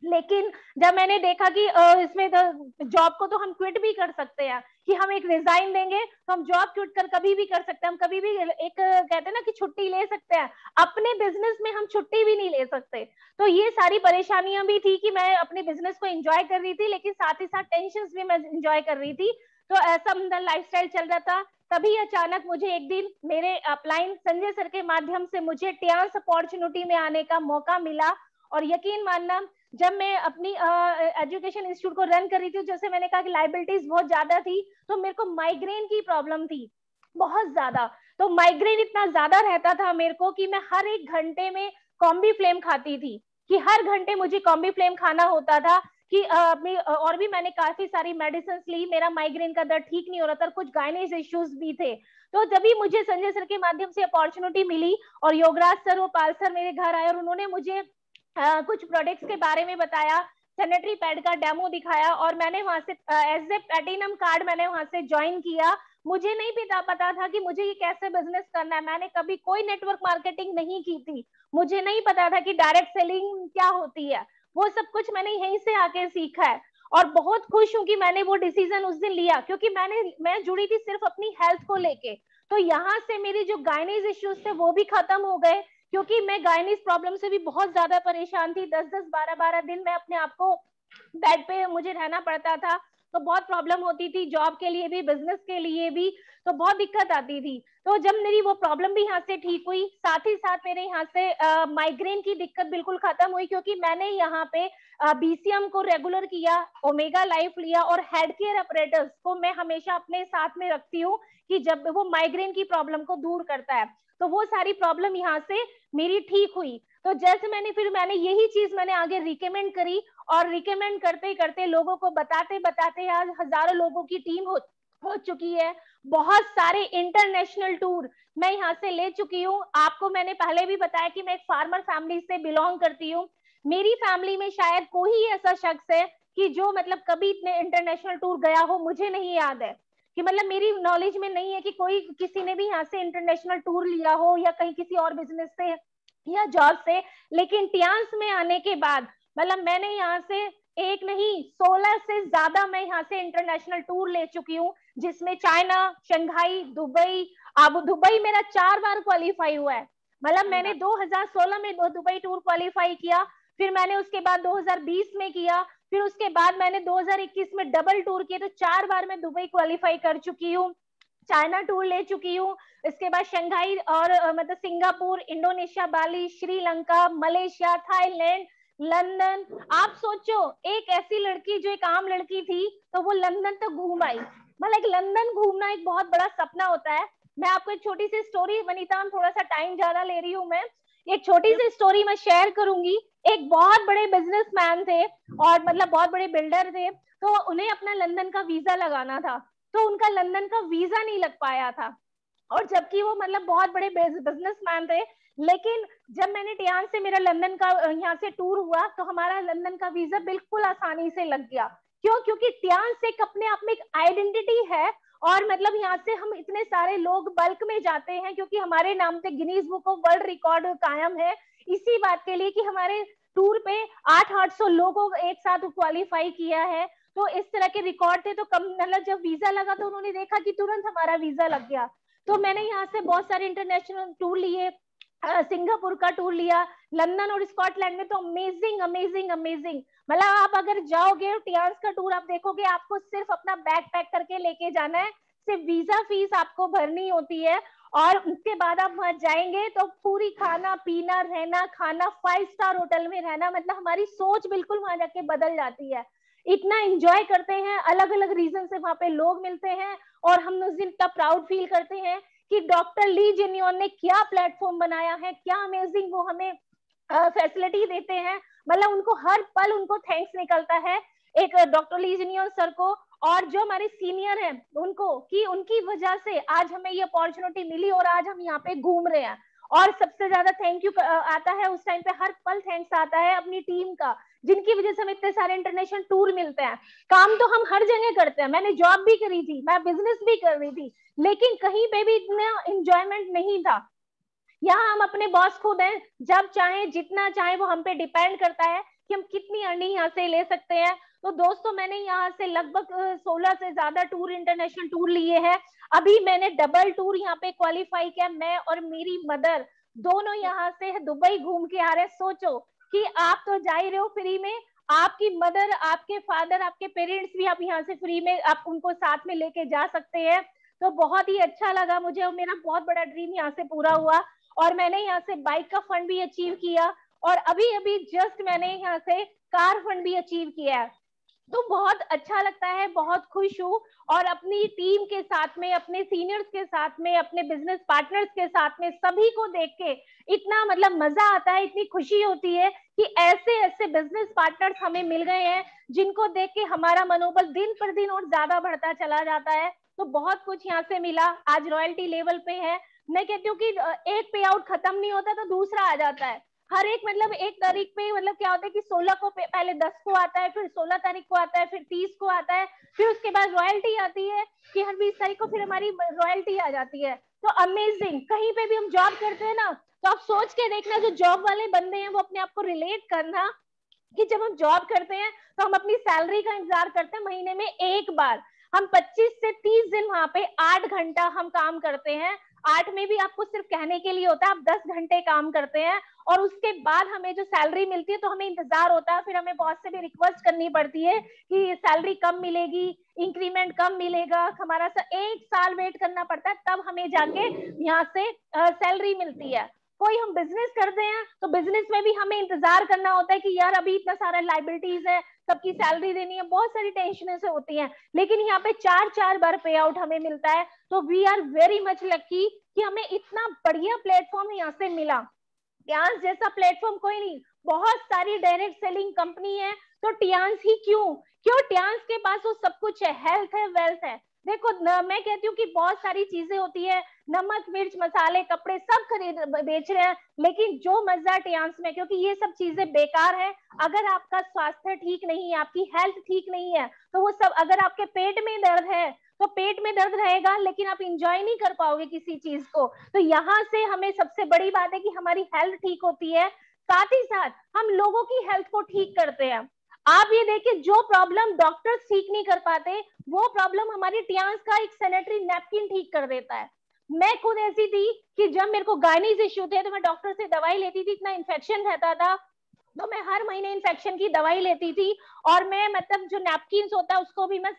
लेकिन जब मैंने देखा कि इसमें जॉब को तो हम क्विट भी कर सकते हैं, कि हम एक रिजाइन देंगे तो हम जॉब क्विट कर कभी भी कर सकते हैं, हम कभी भी एक कहते हैं ना कि छुट्टी ले सकते हैं। अपने बिजनेस में हम छुट्टी भी नहीं ले सकते। तो ये सारी परेशानियां भी थी कि मैं अपने बिजनेस को एंजॉय कर रही थी, लेकिन साथ ही साथ टेंशन भी मैं एंजॉय कर रही थी। तो ऐसा मतलब लाइफस्टाइल चल रहा था। तभी अचानक मुझे एक दिन मेरे अपलाइन संजय सर के माध्यम से मुझे टियांस अपॉर्चुनिटी में आने का मौका मिला। और यकीन मानना, जब मैं अपनी एजुकेशन इंस्टीट्यूट को रन कर रही थी, जैसे मैंने कहा कि लायबिलिटीज बहुत ज्यादा थी, तो मेरे को माइग्रेन की प्रॉब्लम थी बहुत ज्यादा। तो माइग्रेन इतना ज्यादा रहता था मेरे को कि मैं हर एक घंटे में कॉम्बी फ्लेम खाती थी, कि हर घंटे मुझे कॉम्बी फ्लेम खाना होता था। कि और भी मैंने काफी सारी मेडिसिन ली, मेरा माइग्रेन का दर्द ठीक नहीं हो रहा था, कुछ गाइनेज इश्यूज भी थे। तो जब भी मुझे संजय सर के माध्यम से अपॉर्चुनिटी मिली और योगराज सर और पाल सर मेरे घर आए और उन्होंने मुझे कुछ प्रोडक्ट्स के बारे में बताया, सैनिटरी पैड का डेमो दिखाया, और मैंने वहां से एज ए प्लैटिनम कार्ड मैंने वहां से ज्वाइन किया। मुझे नहीं पता था कि मुझे ये कैसे बिजनेस करना है। मैंने कभी कोई नेटवर्क मार्केटिंग नहीं की थी, मुझे नहीं पता था कि डायरेक्ट सेलिंग क्या होती है। वो सब कुछ मैंने यहीं से आके सीखा है। और बहुत खुश हूँ कि मैंने वो डिसीजन उस दिन लिया, क्योंकि मैं जुड़ी थी सिर्फ अपनी हेल्थ को लेके। तो यहाँ से मेरी जो गाइनेज इश्यूज थे वो भी खत्म हो गए, क्योंकि मैं गाइनेज प्रॉब्लम से भी बहुत ज्यादा परेशान थी। 10-10, 12-12 दिन मैं अपने आप को बेड पे मुझे रहना पड़ता था। तो बहुत प्रॉब्लम होती थी, जॉब के लिए भी बिजनेस के लिए भी, तो बहुत दिक्कत आती थी। तो जब मेरी वो प्रॉब्लम भी यहाँ से ठीक हुई, साथ ही साथ मेरे यहाँ से माइग्रेन की दिक्कत बिल्कुल खत्म हुई, क्योंकि मैंने यहाँ पे बीसीएम को रेगुलर किया, ओमेगा लाइफ लिया, और हेड केयर अपरेटर्स को मैं हमेशा अपने साथ में रखती हूँ कि जब वो माइग्रेन की प्रॉब्लम को दूर करता है। तो वो सारी प्रॉब्लम यहाँ से मेरी ठीक हुई। तो जैसे मैंने यही चीज मैंने आगे रिकमेंड करी, और रिकमेंड करते करते लोगों को बताते बताते आज हजारों लोगों की टीम हो चुकी है। बहुत सारे इंटरनेशनल टूर मैं यहाँ से ले चुकी हूँ। आपको मैंने पहले भी बताया कि मैं एक फार्मर फैमिली से बिलोंग करती हूँ। मेरी फैमिली में शायद कोई ऐसा शख्स है कि जो मतलब कभी इतने इंटरनेशनल टूर गया हो, मुझे नहीं याद है कि मतलब मेरी नॉलेज में नहीं है कि कोई किसी ने भी यहाँ से इंटरनेशनल टूर लिया हो, या कहीं किसी और बिजनेस से या जॉब से। लेकिन टियांस में आने के बाद मतलब मैंने यहाँ से एक नहीं 16 से ज्यादा मैं यहाँ से इंटरनेशनल टूर ले चुकी हूँ, जिसमें चाइना, शंघाई, दुबई, दुबई मेरा 4 बार क्वालिफाई हुआ है। मतलब मैंने 2016 में दुबई टूर क्वालिफाई किया, फिर मैंने उसके बाद 2020 में किया, फिर उसके बाद मैंने 2021 में डबल टूर किए। तो 4 बार मैं दुबई क्वालिफाई कर चुकी हूँ, चाइना टूर ले चुकी हूँ, इसके बाद शंघाई और मतलब सिंगापुर, इंडोनेशिया, बाली, श्रीलंका, मलेशिया, थाईलैंड, लंदन। आप सोचो एक ऐसी लड़की जो एक आम लड़की थी तो वो लंदन तक घूम आई। मतलब एक लंदन घूमना एक बहुत बड़ा सपना होता है। मैं आपको एक छोटी सी स्टोरी, वनीता हम थोड़ा सा टाइम ज्यादा ले रही हूँ, मैं एक छोटी सी स्टोरी मैं शेयर करूंगी। एक बहुत बड़े बिजनेसमैन थे और मतलब बहुत बड़े बिल्डर थे, तो उन्हें अपना लंदन का वीजा लगाना था। तो उनका लंदन का वीजा नहीं लग पाया था, और जबकि वो मतलब बहुत बड़े बिजनेसमैन थे। लेकिन जब मैंने टियान से मेरा लंदन का यहाँ से टूर हुआ तो हमारा लंदन का वीजा बिल्कुल आसानी से लग गया। क्यों? क्योंकि टियान से अपने आप में एक आइडेंटिटी है, और मतलब यहाँ से हम इतने सारे लोग बल्क में जाते हैं क्योंकि हमारे नाम पे Guinness book of world record कायम है इसी बात के लिए कि हमारे टूर पे 800 लोगों को एक साथ क्वालिफाई किया है। तो इस तरह के रिकॉर्ड थे। तो कम मतलब जब वीजा लगा तो उन्होंने देखा कि तुरंत हमारा वीजा लग गया। तो मैंने यहाँ से बहुत सारे इंटरनेशनल टूर लिए, सिंगापुर का टूर लिया, लंदन और स्कॉटलैंड में तो अमेजिंग अमेजिंग अमेजिंग। मतलब आप अगर जाओगे टियान्स का टूर आप देखोगे, आपको सिर्फ अपना बैग पैक करके लेके जाना है, सिर्फ वीजा फीस आपको भरनी होती है, और उसके बाद आप वहां जाएंगे तो पूरी खाना पीना रहना खाना 5 स्टार होटल में रहना, मतलब हमारी सोच बिल्कुल वहां जाके बदल जाती है। इतना एंजॉय करते हैं, अलग अलग रीजन से वहां पे लोग मिलते हैं, और हम उस दिन इतना प्राउड फील करते हैं कि डॉक्टर ली जिनियन ने क्या प्लेटफॉर्म बनाया है, क्या अमेजिंग वो हमें फैसिलिटी देते हैं। मतलब उनको हर पल उनको थैंक्स निकलता है एक डॉक्टर ली जिनियन सर को, और जो हमारे सीनियर हैं उनको, कि उनकी वजह से आज हमें ये अपॉर्चुनिटी मिली और आज हम यहाँ पे घूम रहे हैं। और सबसे ज्यादा थैंक यू आता है उस टाइम पे, हर पल थैंक्स आता है अपनी टीम का, जिनकी वजह से हमें इतने सारे इंटरनेशनल टूर मिलते हैं। काम तो हम हर जगह करते हैं, मैंने जॉब भी करी थी, मैं बिजनेस भी कर रही थी, लेकिन कहीं पे भी इतना एंजॉयमेंट नहीं था। यहाँ हम अपने बॉस खुद हैं, जब चाहे जितना चाहे वो हम पे डिपेंड करता है कि हम कितनी अर्निंग यहाँ से ले सकते हैं। तो दोस्तों मैंने यहाँ से लगभग 16 से ज्यादा टूर इंटरनेशनल टूर लिए हैं। अभी मैंने डबल टूर यहाँ पे क्वालिफाई किया, मैं और मेरी मदर दोनों यहाँ से दुबई घूम के आ रहे हैं। सोचो कि आप तो जा ही रहे हो फ्री में, आपकी मदर आपके फादर आपके पेरेंट्स भी आप यहाँ से फ्री में आप उनको साथ में लेके जा सकते हैं। तो बहुत ही अच्छा लगा मुझे, और मेरा बहुत बड़ा ड्रीम यहाँ से पूरा हुआ, और मैंने यहाँ से बाइक का फंड भी अचीव किया, और अभी अभी जस्ट मैंने यहाँ से कार फंड भी अचीव किया है। तो बहुत अच्छा लगता है, बहुत खुश हूँ, और अपनी टीम के साथ में, अपने सीनियर्स के साथ में, अपने बिजनेस पार्टनर्स के साथ में, सभी को देख के इतना मतलब मजा आता है, इतनी खुशी होती है कि ऐसे ऐसे बिजनेस पार्टनर्स हमें मिल गए हैं जिनको देख के हमारा मनोबल दिन पर दिन और ज्यादा बढ़ता चला जाता है। तो बहुत कुछ यहाँ से मिला, आज रॉयल्टी लेवल पे है। मैं कहती हूँ कि एक पे आउट खत्म नहीं होता तो दूसरा आ जाता है। हर एक मतलब 1 तारीख पे मतलब क्या होता है कि 16 को पहले 10 को आता है, फिर 16 तारीख को आता है, फिर 30 को आता है, फिर उसके बाद रॉयल्टी आती है कि हर 20 तारीख को फिर हमारी रॉयल्टी आ जाती है। तो अमेजिंग। कहीं पे भी हम जॉब करते हैं ना, तो आप सोच के देखना, जो जॉब वाले बंदे हैं वो अपने आप को रिलेट करना कि जब हम जॉब करते हैं तो हम अपनी सैलरी का इंतजार करते हैं महीने में एक बार। हम 25 से 30 दिन वहां पे 8 घंटा हम काम करते हैं। 8 में भी आपको सिर्फ कहने के लिए होता है, आप 10 घंटे काम करते हैं, और उसके बाद हमें जो सैलरी मिलती है तो हमें इंतजार होता है, फिर हमें बॉस से भी रिक्वेस्ट करनी पड़ती है कि सैलरी कब मिलेगी, इंक्रीमेंट कब मिलेगा। हमारा 1 साल वेट करना पड़ता है, तब हमें जाके यहाँ से सैलरी मिलती है। कोई हम बिजनेस करते हैं तो बिजनेस में भी हमें इंतजार करना होता है कि यार अभी इतना सारा लाइबिलिटीज है, सबकी सैलरी देनी है, बहुत सारी टेंशन से होती हैं, लेकिन यहाँ पे 4 बार पे आउट हमें मिलता है। तो we are very much lucky कि हमें इतना बढ़िया प्लेटफॉर्म यहाँ से मिला। टियान्स जैसा प्लेटफॉर्म कोई नहीं, बहुत सारी डायरेक्ट सेलिंग कंपनी है, तो टियान्स ही क्यों? टियान्स के पास वो सब कुछ है, हेल्थ है, वेल्थ है। देखो मैं कहती हूँ कि बहुत सारी चीजें होती है, नमक मिर्च मसाले कपड़े सब खरीद बेच रहे हैं, लेकिन जो मजा टियान्स में, क्योंकि ये सब चीजें बेकार है। अगर आपका स्वास्थ्य ठीक नहीं है, आपकी हेल्थ ठीक नहीं है, तो वो सब, अगर आपके पेट में दर्द है तो पेट में दर्द रहेगा, लेकिन आप इंजॉय नहीं कर पाओगे किसी चीज को। तो यहाँ से हमें सबसे बड़ी बात है कि हमारी हेल्थ ठीक होती है, साथ ही साथ हम लोगों की हेल्थ को ठीक करते हैं। आप ये देखिए, जो प्रॉब्लम डॉक्टर्स ठीक नहीं कर पाते, वो प्रॉब्लम हमारी टियान्स का एक सैनिटरी नैपकिन ठीक कर देता है। मैं खुद ऐसी थी कि जब मेरे को गायनीज इश्यू थे तो मैं डॉक्टर से दवाई लेती थी, इतना इन्फेक्शन रहता था, तो मैं हर महीने इन्फेक्शन की दवाई लेती थी। और मैं मतलब जो नैपकिन होता है उसको भी मैं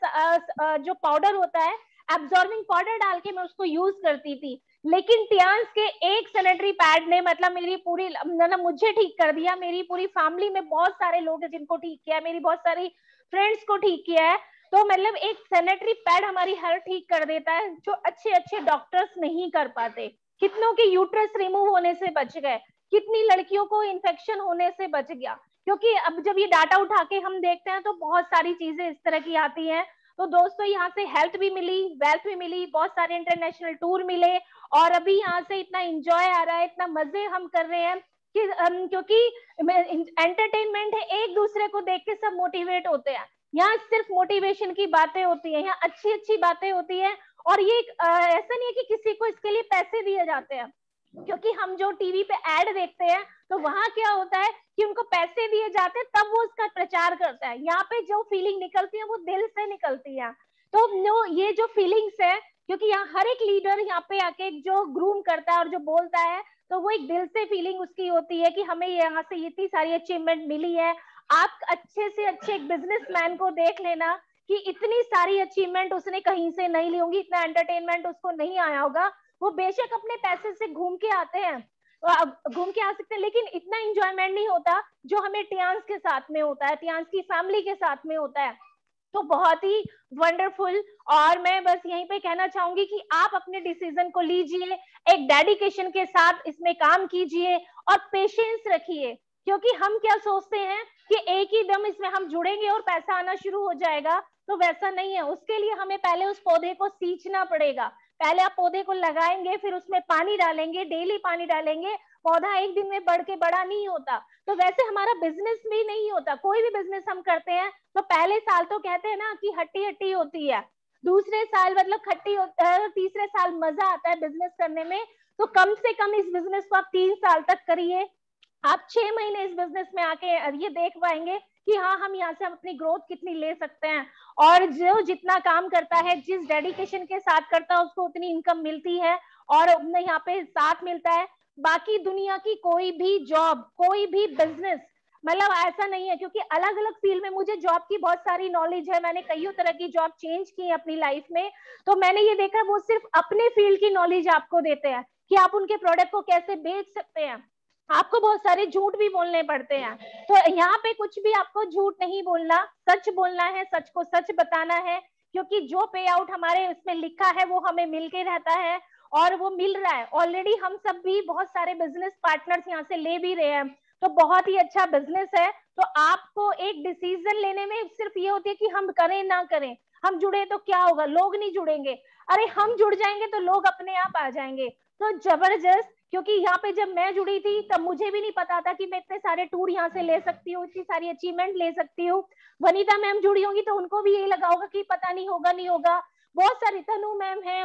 जो पाउडर होता है एब्जॉर्बिंग पाउडर डाल के मैं उसको यूज करती थी। लेकिन टियान्स के एक सैनिटरी पैड ने मतलब मेरी पूरी मतलब मुझे ठीक कर दिया, मेरी पूरी फैमिली में बहुत सारे लोग हैं जिनको ठीक किया, मेरी बहुत सारी फ्रेंड्स को ठीक किया है। तो मतलब एक सैनिटरी पैड हमारी हेल्थ ठीक कर देता है, जो अच्छे अच्छे डॉक्टर्स नहीं कर पाते। कितनों के यूट्रस रिमूव होने से बच गए, कितनी लड़कियों को इन्फेक्शन होने से बच गया। क्योंकि अब जब ये डाटा उठा के हम देखते हैं तो बहुत सारी चीजें इस तरह की आती हैं। तो दोस्तों यहाँ से हेल्थ भी मिली, वेल्थ भी मिली, बहुत सारे इंटरनेशनल टूर मिले, और अभी यहाँ से इतना एंजॉय आ रहा है, इतना मजे हम कर रहे हैं कि क्योंकि एंटरटेनमेंन है, एक दूसरे को देख के सब मोटिवेट होते हैं। यहाँ सिर्फ मोटिवेशन की बातें होती है, यहाँ अच्छी अच्छी बातें होती है, और ये ऐसा नहीं है कि किसी को इसके लिए पैसे दिए जाते हैं, क्योंकि हम जो टीवी पे ऐड देखते हैं तो वहां क्या होता है कि उनको पैसे दिए जाते हैं तब वो उसका प्रचार करता है। यहाँ पे जो फीलिंग निकलती है वो दिल से निकलती है। तो ये जो फीलिंग्स है, क्योंकि यहाँ हर एक लीडर यहाँ पे आके जो ग्रूम करता है और जो बोलता है, तो वो एक दिल से फीलिंग उसकी होती है कि हमें यहाँ से इतनी सारी अचीवमेंट मिली है। आप अच्छे से अच्छे एक बिजनेसमैन को देख लेना कि इतनी सारी अचीवमेंट उसने कहीं से नहीं ली होंगी, इतना एंटरटेनमेंट उसको नहीं आया होगा। वो बेशक अपने पैसे से घूम के आते हैं, घूम के आ सकते हैं, लेकिन इतना एंजॉयमेंट नहीं होता जो हमें टियांस के साथ में होता है, टियांस की फैमिली के साथ में होता है। तो बहुत ही वंडरफुल। और मैं बस यहीं पे कहना चाहूंगी कि आप अपने डिसीजन को लीजिए, एक डेडिकेशन के साथ इसमें काम कीजिए और पेशेंस रखिए, क्योंकि हम क्या सोचते हैं कि एक ही दम इसमें हम जुड़ेंगे और पैसा आना शुरू हो जाएगा, तो वैसा नहीं है। उसके लिए हमें पहले उस पौधे को सींचना पड़ेगा। पहले आप पौधे को लगाएंगे, फिर उसमें पानी डालेंगे, डेली पानी डालेंगे, पौधा एक दिन में बढ़ के बड़ा नहीं होता। तो वैसे हमारा बिजनेस भी नहीं होता, कोई भी बिजनेस हम करते हैं तो पहले साल तो कहते हैं ना कि हट्टी हट्टी होती है, दूसरे साल मतलब खट्टी होता है, तीसरे साल मजा आता है बिजनेस करने में। तो कम से कम इस बिजनेस को आप 3 साल तक करिए। आप 6 महीने इस बिजनेस में आके ये देख पाएंगे कि हाँ, हम यहाँ से हम अपनी ग्रोथ कितनी ले सकते हैं। और जो जितना काम करता है, जिस डेडिकेशन के साथ करता है, उसको उतनी इनकम मिलती है और यहाँ पे साथ मिलता है। बाकी दुनिया की कोई भी जॉब, कोई भी बिजनेस, मतलब ऐसा नहीं है, क्योंकि अलग अलग फील्ड में मुझे जॉब की बहुत सारी नॉलेज है, मैंने कई तरह की जॉब चेंज की है अपनी लाइफ में। तो मैंने ये देखा वो सिर्फ अपने फील्ड की नॉलेज आपको देते हैं कि आप उनके प्रोडक्ट को कैसे बेच सकते हैं। आपको बहुत सारे झूठ भी बोलने पड़ते हैं, तो यहाँ पे कुछ भी आपको झूठ नहीं बोलना, सच बोलना है, सच को सच बताना है, क्योंकि जो पे आउट हमारे उसमें लिखा है वो हमें मिल के रहता है और वो मिल रहा है ऑलरेडी। हम सब भी बहुत सारे बिजनेस पार्टनर्स यहाँ से ले भी रहे हैं, तो बहुत ही अच्छा बिजनेस है। तो आपको एक डिसीजन लेने में सिर्फ ये होती है कि हम करें ना करें, हम जुड़े तो क्या होगा, लोग नहीं जुड़ेंगे, अरे हम जुड़ जाएंगे तो लोग अपने आप आ जाएंगे। तो जबरदस्त, क्योंकि यहाँ पे जब मैं जुड़ी थी तब मुझे भी नहीं पता था कि मैं इतने सारे टूर यहाँ से ले सकती हूँ, इतनी सारी अचीवमेंट ले सकती हूँ। वनीता मैम जुड़ी होंगी तो उनको भी यही लगा होगा कि पता नहीं होगा नहीं होगा। बहुत सारी तनु मैम है,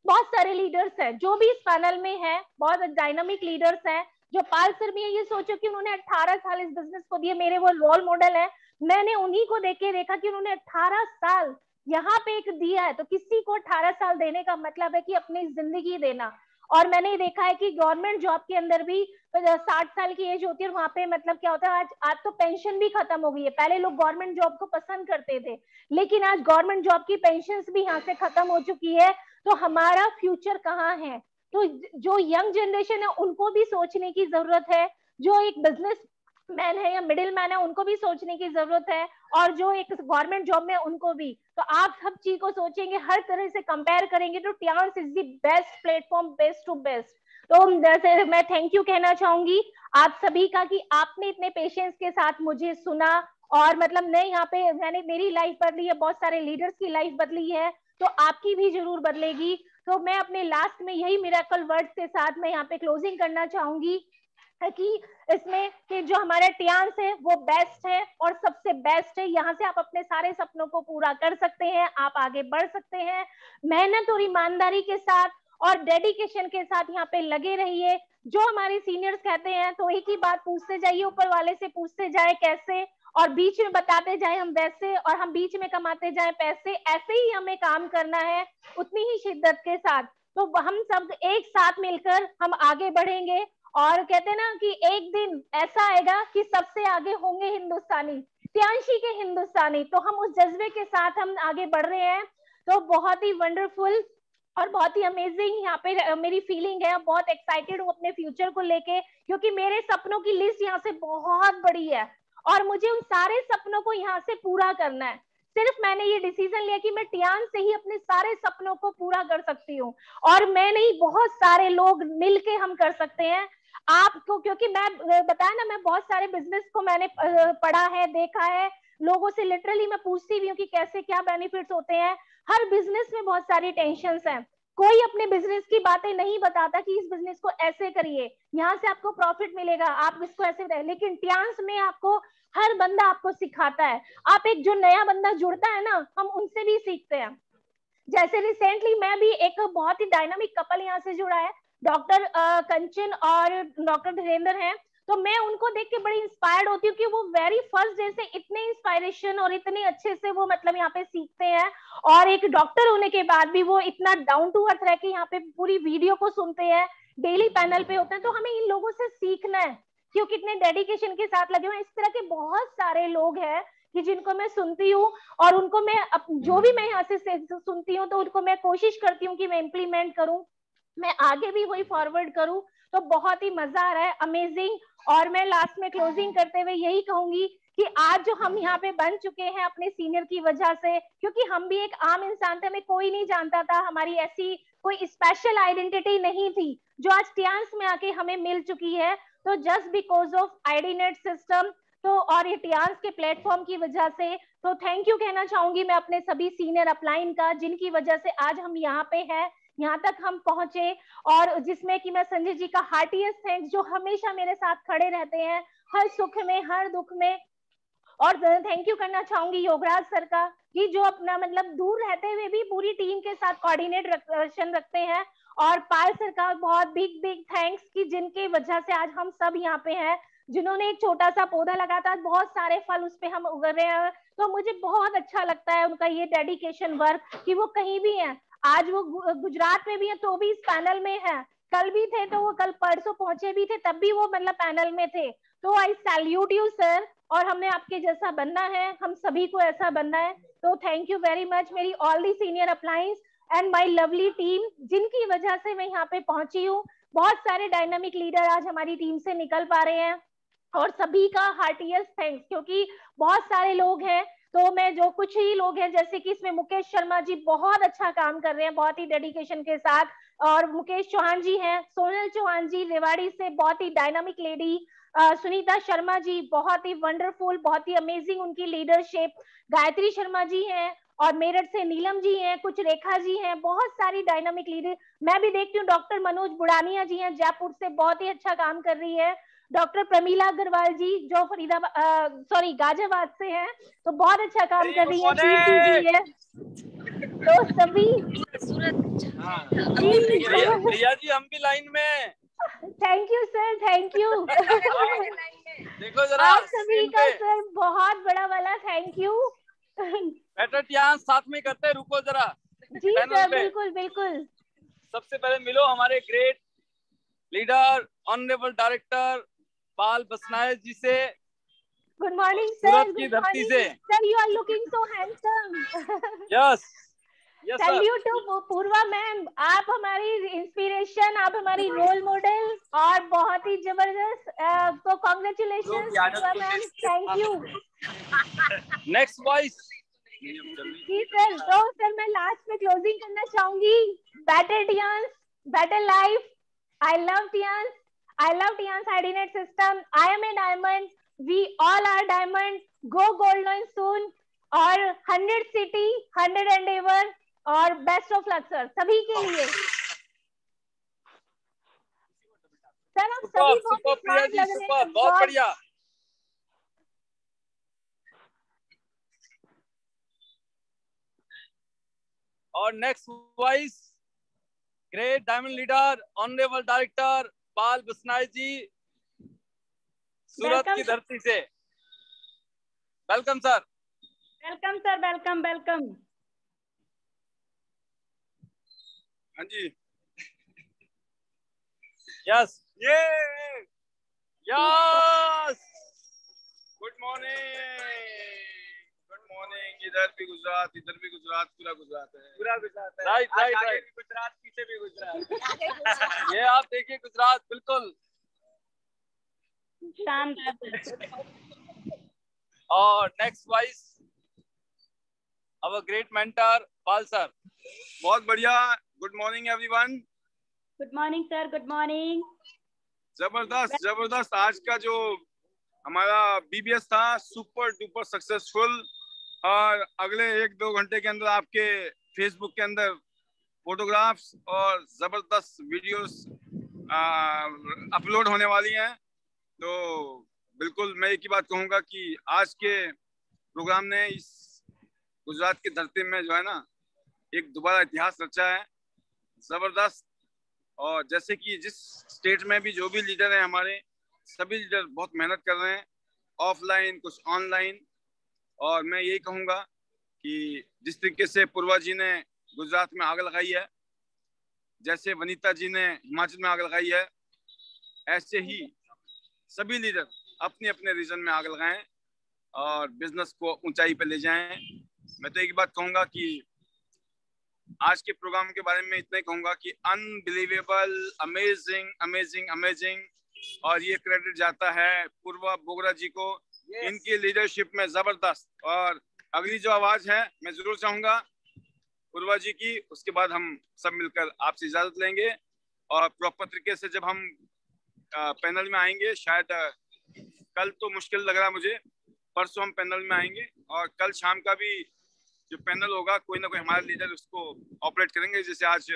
बहुत सारे लीडर्स हैं जो भी इस पैनल में है, बहुत डायनामिक लीडर्स हैं। जो पाल सर भी है, ये सोचो कि उन्होंने 18 साल इस बिजनेस को दिए, मेरे वो रोल मॉडल है। मैंने उन्हीं को देख के देखा कि उन्होंने 18 साल यहाँ पे एक दिया है, तो किसी को 18 साल देने का मतलब है कि अपनी जिंदगी देना। और मैंने देखा है कि गवर्नमेंट जॉब के अंदर भी 60 साल की एज होती है, और वहां पे मतलब क्या होता है, आज तो पेंशन भी खत्म हो गई है। पहले लोग गवर्नमेंट जॉब को पसंद करते थे, लेकिन आज गवर्नमेंट जॉब की पेंशन भी यहाँ से खत्म हो चुकी है। तो हमारा फ्यूचर कहाँ है? तो जो यंग जनरेशन है उनको भी सोचने की जरूरत है, जो एक बिजनेस मैन है या मिडिल मैन है उनको भी सोचने की जरूरत है, और जो एक गवर्नमेंट जॉब में उनको भी। तो आप सब चीज को सोचेंगे, हर तरह से कंपेयर करेंगे, तो Tiens is the best platform, best to best. तो जैसे मैं थैंक यू कहना चाहूंगी आप सभी का कि आपने इतने पेशेंस के साथ मुझे सुना, और मतलब मैं यहाँ पे मैंने मेरी लाइफ बदली है, बहुत सारे लीडर्स की लाइफ बदली है, तो आपकी भी जरूर बदलेगी। तो मैं अपने लास्ट में यही मिरेकल वर्ड्स के साथ मैं यहाँ पे क्लोजिंग करना चाहूंगी कि इसमें कि जो हमारा टियांस है वो बेस्ट है और सबसे बेस्ट है। यहाँ से आप अपने सारे सपनों को पूरा कर सकते हैं, आप आगे बढ़ सकते हैं। मेहनत और ईमानदारी के साथ और डेडिकेशन के साथ यहाँ पे लगे रहिए। जो हमारे सीनियर्स कहते हैं तो एक ही बात पूछते जाइए, ऊपर वाले से पूछते जाए कैसे, और बीच में बताते जाए हम वैसे, और हम बीच में कमाते जाए पैसे। ऐसे ही हमें काम करना है, उतनी ही शिद्दत के साथ। तो हम सब एक साथ मिलकर हम आगे बढ़ेंगे, और कहते हैं ना कि एक दिन ऐसा आएगा कि सबसे आगे होंगे हिंदुस्तानी, टियांशी के हिंदुस्तानी। तो हम उस जज्बे के साथ हम आगे बढ़ रहे हैं। तो बहुत ही वंडरफुल और बहुत ही अमेजिंग यहाँ पे मेरी फीलिंग है, बहुत एक्साइटेड हूँ अपने फ्यूचर को लेके, क्योंकि मेरे सपनों की लिस्ट यहाँ से बहुत बड़ी है और मुझे उन सारे सपनों को यहाँ से पूरा करना है। सिर्फ मैंने ये डिसीजन लिया कि मैं टियांस से ही अपने सारे सपनों को पूरा कर सकती हूँ, और मैं नहीं, बहुत सारे लोग मिलके हम कर सकते हैं। आपको, क्योंकि मैं बताया ना, मैं बहुत सारे बिजनेस को मैंने पढ़ा है, देखा है, लोगों से लिटरली मैं पूछती भी हूँ कि कैसे क्या बेनिफिट्स होते हैं। हर बिजनेस में बहुत सारी टेंशन्स हैं, कोई अपने बिजनेस की बातें नहीं बताता कि इस बिजनेस को ऐसे करिए, यहाँ से आपको प्रॉफिट मिलेगा, आप इसको ऐसे बताइए। लेकिन टियांस में आपको हर बंदा आपको सिखाता है। आप एक जो नया बंदा जुड़ता है ना, हम उनसे भी सीखते हैं। जैसे रिसेंटली मैं भी एक बहुत ही डायनामिक कपल यहाँ से जुड़ा है, डॉक्टर कंचन और डॉक्टर धीरेन्द्र हैं। तो मैं उनको देख के बड़ी इंस्पायर्ड होती हूँ कि वो वेरी फर्स्ट डे से इतने इंस्पायरेशन और इतने अच्छे से वो मतलब यहाँ पे सीखते हैं, और एक डॉक्टर होने के बाद भी वो इतना डाउन टू अर्थ रह के यहाँ पे पूरी वीडियो को सुनते हैं, डेली पैनल पे होते हैं। तो हमें इन लोगों से सीखना है कि वो कितने डेडिकेशन के साथ लगे हुए हैं। इस तरह के बहुत सारे लोग हैं कि जिनको मैं सुनती हूँ, और उनको मैं जो भी मैं यहाँ से सुनती हूँ तो उनको मैं कोशिश करती हूँ कि मैं इम्प्लीमेंट करूँ, मैं आगे भी वही फॉरवर्ड करूँ। तो बहुत ही मजा आ रहा है, अमेजिंग। और मैं लास्ट में क्लोजिंग करते हुए यही कहूंगी कि आज जो हम यहाँ पे बन चुके हैं अपने सीनियर की वजह से, क्योंकि हम भी एक आम इंसान थे, हमें कोई नहीं जानता था, हमारी ऐसी कोई स्पेशल आइडेंटिटी नहीं थी जो आज टियांस में आके हमें मिल चुकी है। तो जस्ट बिकॉज ऑफ आईडीनेट सिस्टम, तो और ये टियांस के प्लेटफॉर्म की वजह से, तो थैंक यू कहना चाहूंगी मैं अपने सभी सीनियर अपलाइन का, जिनकी वजह से आज हम यहाँ पे हैं, यहाँ तक हम पहुंचे। और जिसमें कि मैं संजय जी का हार्टिएस्ट थैंक्स, जो हमेशा मेरे साथ खड़े रहते हैं हर सुख में हर दुख में। और थैंक यू करना चाहूंगी योगराज सर का, कि जो अपना मतलब दूर रहते हुए भी पूरी टीम के साथ कोऑर्डिनेशन रखते हैं। और पाल सर का बहुत बिग बिग थैंक्स, कि जिनके वजह से आज हम सब यहाँ पे हैं, जिन्होंने एक छोटा सा पौधा लगाया था, बहुत सारे फल उस पे हम उग रहे हैं। तो मुझे बहुत अच्छा लगता है उनका ये डेडिकेशन वर्क, कि वो कहीं भी है, आज वो गुजरात में भी है तो भी इस पैनल में है, कल भी थे तो वो कल परसों पहुंचे भी थे तब भी वो मतलब पैनल में थे। तो आई सैल्यूट यू सर, और हमें आपके जैसा बनना है, हम सभी को ऐसा बनना है। तो थैंक यू वेरी मच मेरी all the senior अपलाइंस and my lovely team, जिनकी वजह से मैं यहाँ पे पहुंची हूँ। बहुत सारे डायनामिक लीडर आज हमारी टीम से निकल पा रहे हैं, और सभी का हार्टिएस्ट थैंक्स, क्योंकि बहुत सारे लोग हैं। तो मैं जो कुछ ही लोग हैं, जैसे कि इसमें मुकेश शर्मा जी बहुत अच्छा काम कर रहे हैं बहुत ही डेडिकेशन के साथ, और मुकेश चौहान जी हैं, सोनल चौहान जी रेवाड़ी से बहुत ही डायनामिक लेडी, सुनीता शर्मा जी बहुत ही वंडरफुल, बहुत ही अमेजिंग उनकी लीडरशिप, गायत्री शर्मा जी हैं, और मेरठ से नीलम जी हैं, कुछ रेखा जी हैं, बहुत सारी डायनामिक लीडर। मैं भी देखती हूँ डॉक्टर मनोज बुढ़ानिया जी हैं जयपुर से, बहुत ही अच्छा काम कर रही है। डॉक्टर प्रमीला अग्रवाल जी जो फरीदाबाद सॉरी गाजियाबाद से हैं, तो बहुत अच्छा काम कर रही है। कीर्ति जी है, तो सभी भैया जी हम भी लाइन में। Thank you sir, thank you. देखो जरा आप सभी का सर बहुत बड़ा वाला थैंक यू। बेटर टियांस साथ में करते हैं, रुको जरा जी सर, बिल्कुल बिल्कुल। सबसे पहले मिलो हमारे great leader honourable director Pal Basnayak ji से। Good morning sir. सूरत की धरती से। Sir you are looking so handsome. Yes salute to Purva ma'am, आप हमारी इंस्पिरेशन, आप हमारी रोल मॉडल, और बहुत ही जबरदस्त। तो congratulation Purva ma'am, thank you. Next voice जी सर। तो सर मैं लास्ट में क्लोजिंग करना चाहूंगी। Better Tiens, better life, I love Tiens, I love Tiens ID net system, I am a diamond, we all are diamond, go golden soon, और 100 city 100 endeavour, और best of luck sir सभी के लिए। Sir आप सभी बहुत स्मार्ट लग रहे हैं, बहुत बढ़िया। और next voice great diamond leader honourable director Pal Basnayak ji, Surat की धरती से। Welcome sir. Welcome sir, welcome welcome. हाँ जी। यस ये yes. Good morning, good morning. इधर भी गुजरात, इधर भी गुजरात, पूरा गुजरात है, पूरा गुजरात है। Right right right. गुजरात पीछे भी गुजरात। ये आप देखिए गुजरात बिल्कुल शानदार। और नेक्स्ट वाइस अवर ग्रेट मेंटर पाल सर। बहुत बढ़िया। Good morning everyone. Good morning sir, good morning. जबरदस्त जबरदस्त। आज का जो हमारा BBS था सुपर डुपर सक्सेसफुल, और अगले 1-2 घंटे के अंदर आपके फेसबुक के अंदर फोटोग्राफ्स और जबरदस्त वीडियोस अपलोड होने वाली हैं। तो बिल्कुल मैं एक ही बात कहूँगा कि आज के प्रोग्राम ने इस गुजरात की धरती में जो है ना एक दोबारा इतिहास रचा है, जबरदस्त। और जैसे कि जिस स्टेट में भी जो भी लीडर हैं हमारे, सभी लीडर बहुत मेहनत कर रहे हैं, ऑफलाइन कुछ ऑनलाइन। और मैं यही कहूँगा कि जिस तरीके से पूर्वा जी ने गुजरात में आग लगाई है, जैसे वनीता जी ने हिमाचल में आग लगाई है, ऐसे ही सभी लीडर अपने अपने रीजन में आग लगाएं और बिजनेस को ऊंचाई पे ले जाएं। मैं तो एक बात कहूँगा कि आज के प्रोग्राम के बारे में इतना ही कहूँगा कि अनबिलीवेबल, अमेजिंग अमेजिंग अमेजिंग। और ये क्रेडिट जाता है पूर्वा बोगरा जी को, इनकी लीडरशिप में जबरदस्त। और अगली जो आवाज है मैं जरूर चाहूंगा पूर्वा जी की, उसके बाद हम सब मिलकर आपसे इजाजत लेंगे। और प्रॉपर तरीके से जब हम पैनल में आएंगे, शायद कल तो मुश्किल लग रहा है मुझे, परसों हम पैनल में आएंगे। और कल शाम का भी जो पैनल होगा कोई ना कोई हमारे लीडर उसको ऑपरेट करेंगे। जैसे आज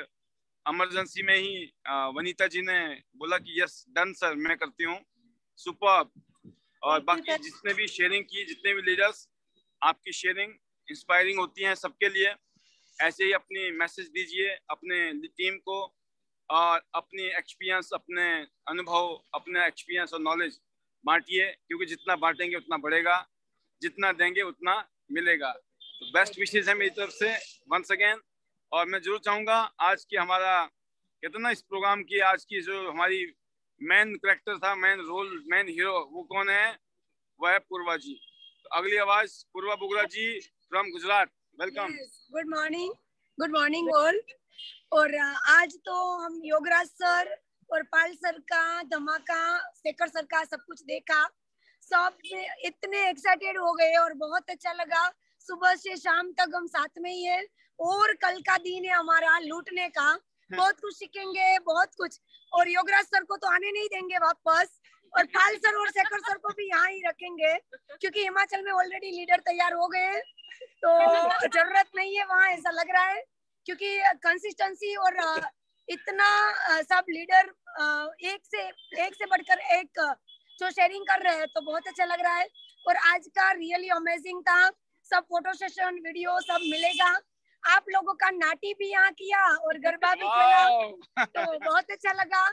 इमरजेंसी में ही वनीता जी ने बोला कि यस डन सर, मैं करती हूँ, सुपर। और बाकी जितने भी शेयरिंग की, जितने भी लीडर्स, आपकी शेयरिंग इंस्पायरिंग होती है सबके लिए। ऐसे ही अपनी मैसेज दीजिए अपने टीम को, और अपनी एक्सपीरियंस, अपने अनुभव, अपने एक्सपीरियंस और नॉलेज बांटिए, क्योंकि जितना बांटेंगे उतना बढ़ेगा, जितना देंगे उतना मिलेगा। तो बेस्ट विशेष है मेरी तरफ से वंस अगेन। और मैं जरूर चाहूंगा आज की हमारा कहते ना इस प्रोग्राम की आज की जो हमारी मेन कैरेक्टर था, मेन रोल, मेन हीरो, वो कौन है? वह है पूर्वा जी। तो अगली आवाज Purva Bogra ji from Gujarat, welcome. Good morning all. और आज तो हम योगराज सर और पाल सर का धमाका, शेखर सर का सब कुछ देखा, सब इतने एक्साइटेड हो गए और बहुत अच्छा लगा। सुबह से शाम तक हम साथ में ही है, और कल का दिन है हमारा लूटने का, बहुत कुछ सीखेंगे, बहुत कुछ। और योगराज सर को तो आने नहीं देंगे वापस, और पाल सर और शेखर सर को भी यहाँ ही रखेंगे, क्योंकि हिमाचल में ऑलरेडी लीडर तैयार हो गए, तो जरूरत नहीं है वहाँ, ऐसा लग रहा है। क्योंकि कंसिस्टेंसी और इतना सब लीडर एक से बढ़कर एक जो शेयरिंग कर रहे हैं, तो बहुत अच्छा लग रहा है। और आज का रियली अमेजिंग था, सब फोटो सेशन वीडियो सब मिलेगा। आप लोगों का नाटी भी यहाँ किया और गरबा भी किया, तो बहुत अच्छा लगा।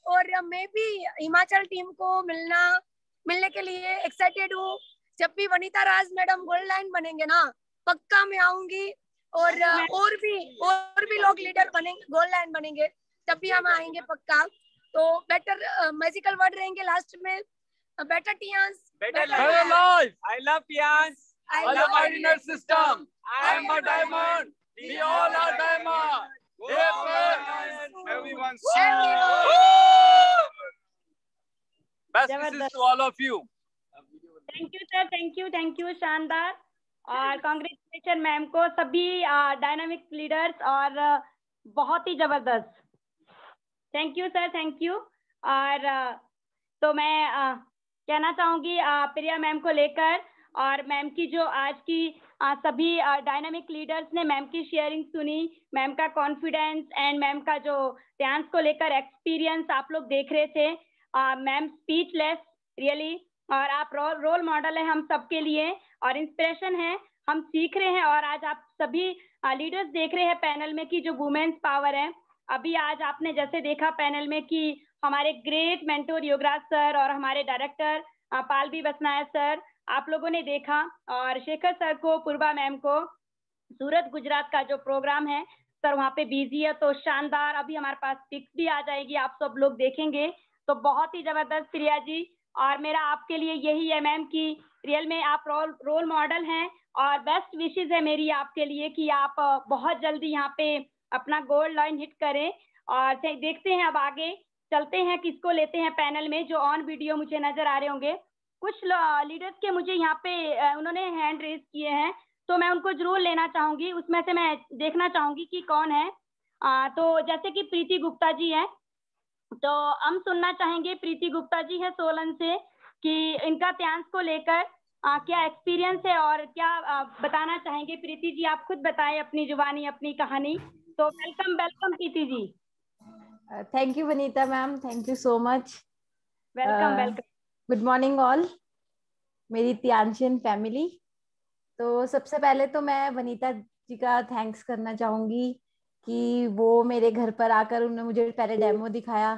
और मैं भी हिमाचल टीम को मिलने के लिए एक्साइटेड हूँ। जब भी वनीता राज मैडम गोल्ड लाइन बनेंगे ना, पक्का मैं आऊंगी। और भी लोग लीडर बनेंगे, गोल्ड लाइन बनेंगे, तब भी हम आएंगे पक्का। तो बेटर मैजिकल वर्ड रहेंगे लास्ट में, better Tiens, better life. I love Tiens, I love my inner system. I am a diamond. We all are diamond. Everyone. Best wishes to all of you. Thank you sir, thank you, शानदार। और congratulation ma'am को, सभी dynamic leaders, और बहुत ही जबरदस्त। Thank you sir, thank you. और तो मैं कहना चाहूंगी प्रिया मैम को लेकर, और मैम की जो आज की सभी डायनामिक लीडर्स ने मैम की शेयरिंग सुनी, मैम का कॉन्फिडेंस एंड मैम का जो डांस को लेकर एक्सपीरियंस आप लोग देख रहे थे, मैम स्पीचलेस रियली। और आप रोल मॉडल है हम सबके लिए, और इंस्पिरेशन है, हम सीख रहे हैं। और आज आप सभी लीडर्स देख रहे हैं पैनल में कि जो वुमेन्स पावर है। अभी आज आपने जैसे देखा पैनल में कि हमारे ग्रेट मेंटोर योगराज सर और हमारे डायरेक्टर पाल बी बसनाया सर आप लोगों ने देखा, और शेखर सर को, पूर्वा मैम को, सूरत गुजरात का जो प्रोग्राम है सर वहाँ पे बिजी है, तो शानदार। अभी हमारे पास पिक्स भी आ जाएगी, आप सब लोग देखेंगे, तो बहुत ही जबरदस्त प्रिया जी। और मेरा आपके लिए यही है मैम कि रियल में आप रोल मॉडल हैं, और बेस्ट विशेस है मेरी आपके लिए कि आप बहुत जल्दी यहाँ पे अपना गोल्ड लाइन हिट करें। और देखते हैं अब आगे चलते हैं किसको लेते हैं पैनल में, जो ऑन वीडियो मुझे नजर आ रहे होंगे। कुछ लीडर्स के मुझे यहाँ पे उन्होंने हैंड रेज किए हैं, तो मैं उनको जरूर लेना चाहूंगी, उसमें से मैं देखना चाहूंगी कि कौन है। तो जैसे कि प्रीति गुप्ता जी है, तो हम सुनना चाहेंगे। प्रीति गुप्ता जी है सोलन से, कि इनका त्यांश को लेकर क्या एक्सपीरियंस है और क्या बताना चाहेंगे। प्रीति जी आप खुद बताएं अपनी जुबानी अपनी कहानी। तो welcome welcome Preeti ji. Thank you Vanita ma'am, thank you so much. Welcome welcome. Good morning all, मेरी त्यांशियन फैमिली। तो सबसे पहले तो मैं वनीता जी का थैंक्स करना चाहूँगी कि वो मेरे घर पर आकर उन्होंने मुझे पहले डेमो दिखाया,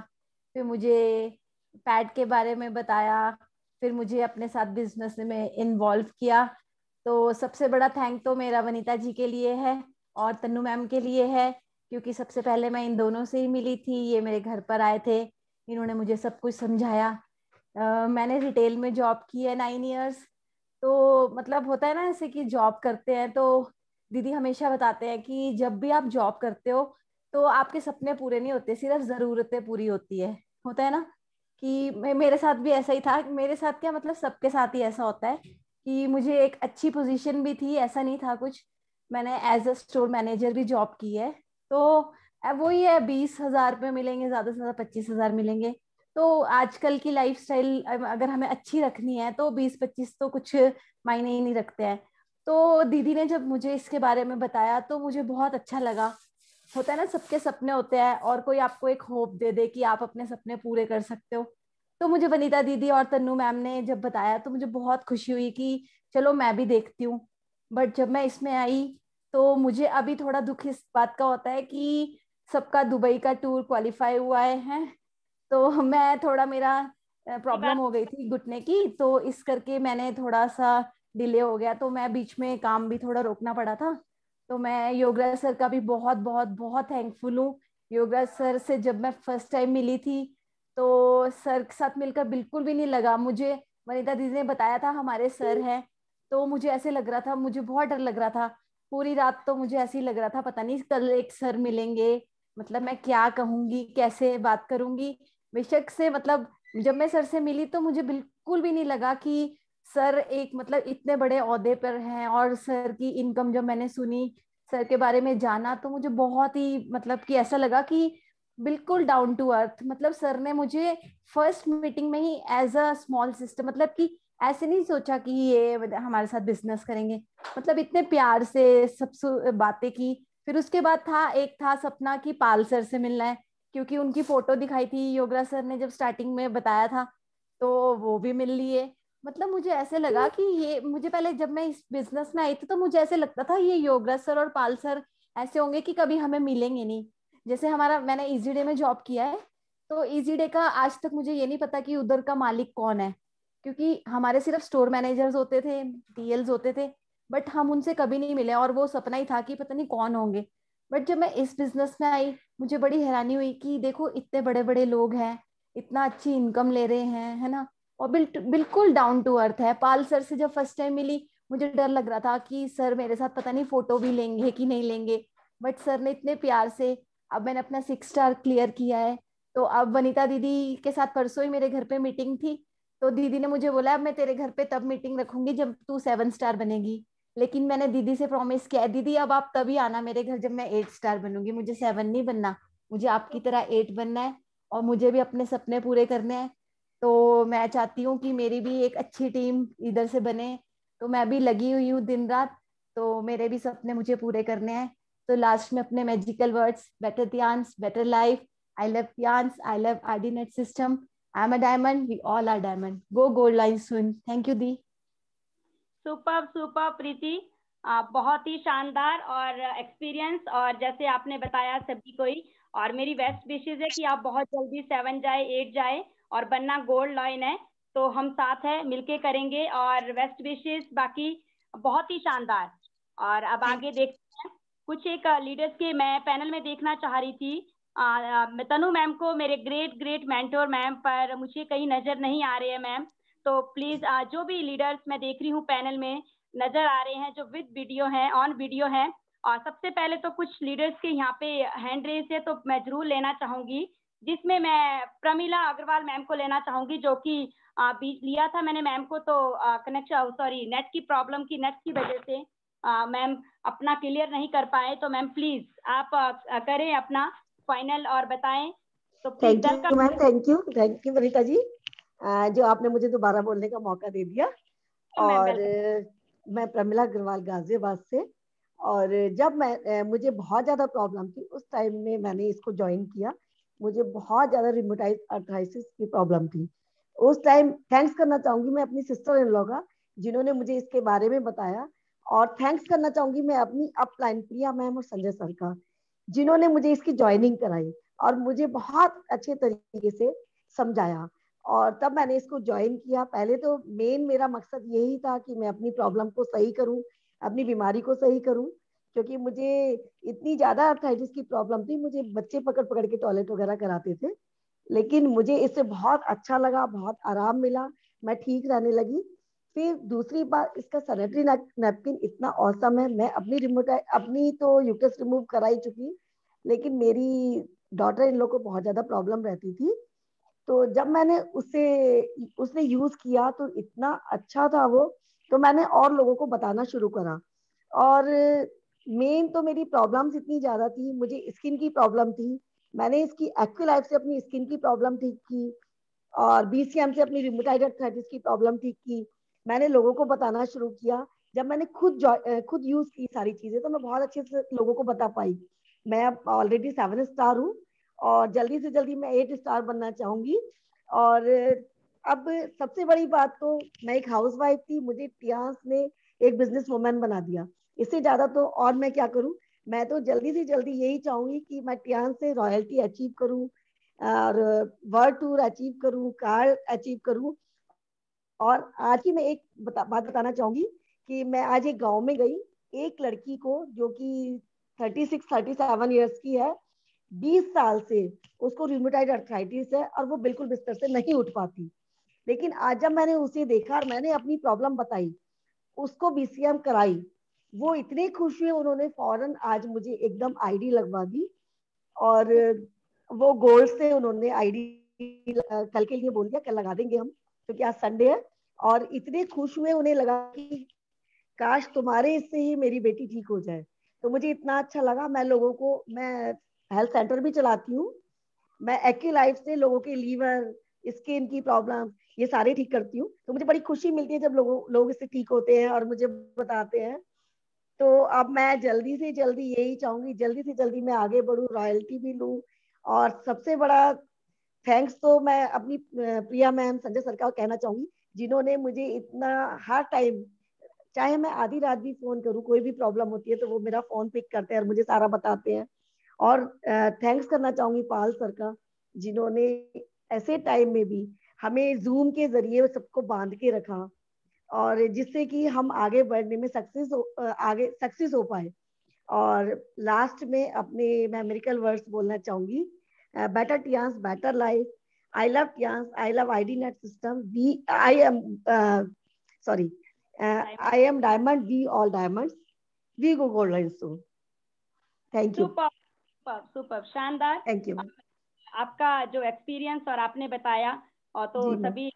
फिर मुझे पैड के बारे में बताया, फिर मुझे अपने साथ बिजनेस में इन्वॉल्व किया। तो सबसे बड़ा थैंक तो मेरा वनीता जी के लिए है और तन्नू मैम के लिए है, क्योंकि सबसे पहले मैं इन दोनों से ही मिली थी। ये मेरे घर पर आए थे, इन्होंने मुझे सब कुछ समझाया। मैंने रिटेल में जॉब की है 9 इयर्स। तो मतलब होता है ना ऐसे कि जॉब करते हैं तो दीदी हमेशा बताते हैं कि जब भी आप जॉब करते हो तो आपके सपने पूरे नहीं होते, सिर्फ जरूरतें पूरी होती है। होता है ना कि मेरे साथ भी ऐसा ही था। मेरे साथ क्या मतलब सबके साथ ही ऐसा होता है कि मुझे एक अच्छी पोजीशन भी थी, ऐसा नहीं था कुछ। मैंने एज अ स्टोर मैनेजर भी जॉब की है। तो वही है, 20,000 रुपये मिलेंगे, ज्यादा से ज्यादा 25,000 मिलेंगे। तो आजकल की लाइफस्टाइल अगर हमें अच्छी रखनी है तो 20-25 तो कुछ मायने ही नहीं रखते हैं। तो दीदी ने जब मुझे इसके बारे में बताया तो मुझे बहुत अच्छा लगा। होता है ना सबके सपने होते हैं और कोई आपको एक होप दे दे कि आप अपने सपने पूरे कर सकते हो। तो मुझे वनीता दीदी और तन्नू मैम ने जब बताया तो मुझे बहुत खुशी हुई कि चलो मैं भी देखती हूँ। बट जब मैं इसमें आई तो मुझे अभी थोड़ा दुख इस बात का होता है कि सबका दुबई का टूर क्वालिफाई हुआ है, तो मैं थोड़ा मेरा प्रॉब्लम हो गई थी घुटने की, तो इस करके मैंने थोड़ा सा डिले हो गया। तो मैं बीच में काम भी थोड़ा रोकना पड़ा था। तो मैं योगराज सर का भी बहुत बहुत बहुत थैंकफुल हूँ। योगराज सर से जब मैं फर्स्ट टाइम मिली थी तो सर के साथ मिलकर बिल्कुल भी नहीं लगा। मुझे वनीता दीदी ने बताया था हमारे सर हैं, तो मुझे ऐसे लग रहा था, मुझे बहुत डर लग रहा था। पूरी रात तो मुझे ऐसे ही लग रहा था पता नहीं कल एक सर मिलेंगे, मतलब मैं क्या कहूंगी कैसे बात करूंगी। बेशक से मतलब जब मैं सर से मिली तो मुझे बिल्कुल भी नहीं लगा कि सर एक मतलब इतने बड़े ओहदे पर हैं। और सर की इनकम जब मैंने सुनी, सर के बारे में जाना, तो मुझे बहुत ही मतलब कि ऐसा लगा कि बिल्कुल डाउन टू अर्थ। मतलब सर ने मुझे फर्स्ट मीटिंग में ही एज अ स्मॉल सिस्टर, मतलब कि ऐसे नहीं सोचा कि ये हमारे साथ बिजनेस करेंगे, मतलब इतने प्यार से सब बातें की। फिर उसके बाद एक था सपना कि पाल सर से मिलना है, क्योंकि उनकी फोटो दिखाई थी योगराज सर ने जब स्टार्टिंग में बताया था, तो वो भी मिल लिए। मतलब मुझे ऐसे लगा कि ये मुझे पहले जब मैं इस बिजनेस में आई थी तो मुझे ऐसे लगता था ये योगराज सर और पाल सर ऐसे होंगे कि कभी हमें मिलेंगे नहीं। जैसे मैंने इजी डे में जॉब किया है, तो इजी डे का आज तक मुझे ये नहीं पता कि उधर का मालिक कौन है, क्योंकि हमारे सिर्फ स्टोर मैनेजर्स होते थे, टीएल्स होते थे, बट हम उनसे कभी नहीं मिले और वो सपना ही था कि पता नहीं कौन होंगे। बट जब मैं इस बिजनेस में आई मुझे बड़ी हैरानी हुई कि देखो इतने बड़े बड़े लोग हैं, इतना अच्छी इनकम ले रहे हैं, है ना, और बिल्कुल डाउन टू अर्थ है। पाल सर से जब फर्स्ट टाइम मिली मुझे डर लग रहा था कि सर मेरे साथ पता नहीं फोटो भी लेंगे कि नहीं लेंगे, बट सर ने इतने प्यार से, अब मैंने अपना 6 स्टार क्लियर किया है। तो अब वनीता दीदी के साथ परसों ही मेरे घर पे मीटिंग थी, तो दीदी ने मुझे बोला अब मैं तेरे घर पे तब मीटिंग रखूंगी जब तू 7 स्टार बनेगी। लेकिन मैंने दीदी से प्रॉमिस किया है, दीदी अब आप तभी आना मेरे घर जब मैं 8 स्टार बनूंगी, मुझे 7 नहीं बनना, मुझे आपकी तरह 8 बनना है और मुझे भी अपने सपने पूरे करने हैं। तो मैं चाहती हूँ कि मेरी भी एक अच्छी टीम इधर से बने, तो मैं भी लगी हुई हूँ दिन रात। तो मेरे भी सपने मुझे पूरे करने हैं। तो लास्ट में अपने magical words, better Tiens, better life, I love Tiens, I love ID net system, I am a diamond, we all are diamond, go gold line soon. Thank you दी। सुपर सुपर प्रीति, बहुत ही शानदार और एक्सपीरियंस, और जैसे आपने बताया सभी को ही। और मेरी बेस्ट विशेज है कि आप बहुत जल्दी 7 जाए 8 जाए और बनना गोल्ड लाइन है। तो हम साथ हैं, मिलके करेंगे, और बेस्ट विशेज बाकी बहुत ही शानदार। और अब आगे देखते हैं कुछ एक लीडर्स के मैं पैनल में देखना चाह रही थी। तनु मैम को, मेरे ग्रेट ग्रेट मेंटोर मैम, पर मुझे कहीं नजर नहीं आ रहे हैं मैम। तो प्लीज जो भी लीडर्स मैं देख रही हूँ पैनल में नजर आ रहे हैं जो विद वीडियो हैं, ऑन वीडियो हैं। और सबसे पहले तो कुछ लीडर्स के यहाँ पे हैंड रेस है, तो मैं जरूर लेना चाहूंगी, जिसमें मैं प्रमिला अग्रवाल मैम को लेना चाहूंगी, जो कि लिया था मैंने मैम को, तो कनेक्शन सॉरी नेट की प्रॉब्लम की, नेट की वजह से मैम अपना क्लियर नहीं कर पाए। तो मैम प्लीज आप करें अपना फाइनल और बताएं। तो thank you ma'am, thank you Vanita ji. जो आपने मुझे दोबारा बोलने का मौका दे दिया। और मैं प्रमिला अग्रवाल गाजियाबाद से। और जब मुझे बहुत ज़्यादा प्रॉब्लम थी उस टाइम में मैंने इसको ज्वाइन किया। मुझे बहुत ज़्यादा रिमोटाइड आर्थराइटिस की प्रॉब्लम थी उस टाइम। थैंक्स करना चाहूँगी मैं अपनी सिस्टर इन लॉ का, जिन्होंने मुझे इसके बारे में बताया। और थैंक्स करना चाहूँगी मैं अपनी अपलाइन प्रिया मैम और संजय सर का, जिन्होंने मुझे इसकी ज्वाइनिंग कराई और मुझे बहुत अच्छे तरीके से समझाया। और तब मैंने इसको ज्वाइन किया। पहले तो मेन मेरा मकसद यही था कि मैं अपनी प्रॉब्लम को सही करूं, अपनी बीमारी को सही करूं, क्योंकि मुझे इतनी ज्यादा आर्थराइटिस की प्रॉब्लम थी। मुझे बच्चे पकड़ पकड़ के टॉयलेट वगैरह कराते थे, लेकिन मुझे इससे बहुत अच्छा लगा, बहुत आराम मिला, मैं ठीक रहने लगी। फिर दूसरी बात, इसका सैनिटरी नैपकिन इतना औसम है। मैं अपनी तो यूट्रस रिमूव करा ही चुकी, लेकिन मेरी डॉटर इन लोग को बहुत ज्यादा प्रॉब्लम रहती थी। तो जब मैंने उसने यूज किया तो इतना अच्छा था वो, तो मैंने और लोगों को बताना शुरू करा। और मेन तो मेरी प्रॉब्लम्स इतनी ज्यादा थी, मुझे स्किन की प्रॉब्लम थी। मैंने इसकी एक्विलाइफ से अपनी स्किन की प्रॉब्लम ठीक की और बीसीएम से अपनी रिमेटॉइड आर्थराइटिस की प्रॉब्लम ठीक की। मैंने लोगों को बताना शुरू किया। जब मैंने खुद यूज की सारी चीजें, तो मैं बहुत अच्छे से लोगों को बता पाई। मैं अब ऑलरेडी 7 स्टार हूँ और जल्दी से जल्दी मैं 8 स्टार बनना चाहूंगी। और अब सबसे बड़ी बात, तो मैं एक हाउसवाइफ थी, मुझे टियांस ने एक बिजनेस वुमन बना दिया। इससे ज्यादा तो और मैं क्या करूं। मैं तो जल्दी से जल्दी यही चाहूंगी कि मैं टियांस से रॉयल्टी अचीव करूं और वर्ल्ड टूर अचीव करूं, कार अचीव करूं। और आज ही मैं एक बात बताना चाहूंगी कि मैं आज एक गांव में गई, एक लड़की को जो कि 36-37 ईयर्स की है, 20 साल से उसको रूमेटाइड आर्थराइटिस है और वो बिल्कुल बिस्तर से नहीं उठ पाती। लेकिन आज जब मैंने उसे देखा और मैंने अपनी प्रॉब्लम बताई, उसको बीसीएम कराई, वो इतने खुश हुए, उन्होंने फौरन आज मुझे एकदम आईडी लगवा दी। और वो गोल्ड से उन्होंने आईडी कल के लिए बोल दिया, कल लगा देंगे हम, क्योंकि आज संडे है। और इतने खुश हुए, उन्हें लगा कि काश तुम्हारे इससे ही मेरी बेटी ठीक हो जाए। तो मुझे इतना अच्छा लगा। मैं हेल्थ सेंटर भी चलाती हूँ। मैं एक्यूलाइफ से लोगों के लीवर, स्किन की प्रॉब्लम ये सारे ठीक करती हूँ। तो मुझे बड़ी खुशी मिलती है जब लोग इससे ठीक होते हैं और मुझे बताते हैं। तो अब मैं जल्दी से जल्दी यही चाहूंगी, जल्दी से जल्दी मैं आगे बढ़ूं, रॉयल्टी भी लूं। और सबसे बड़ा थैंक्स तो मैं अपनी प्रिया मैम, संजय सर का कहना चाहूंगी, जिन्होंने मुझे इतना हर टाइम, चाहे मैं आधी रात भी फोन करूं, कोई भी प्रॉब्लम होती है तो वो मेरा फोन पिक करते हैं और मुझे सारा बताते हैं। और थैंक्स करना चाहूंगी पाल सर का, जिन्होंने ऐसे टाइम में भी हमें जूम के जरिए सबको बांध के रखा और जिससे कि हम आगे बढ़ने में सक्सेस हो पाए। और लास्ट में मैं मेरिकल वर्ड्स बोलना चाहूंगी, better Tiens, better life, I love Tiens, I love ID net system, I am diamond, we all diamonds, we go golden soon. Thank you. Super super, शानदार। Thank you. आपका जो एक्सपीरियंस और आपने बताया, और तो सभी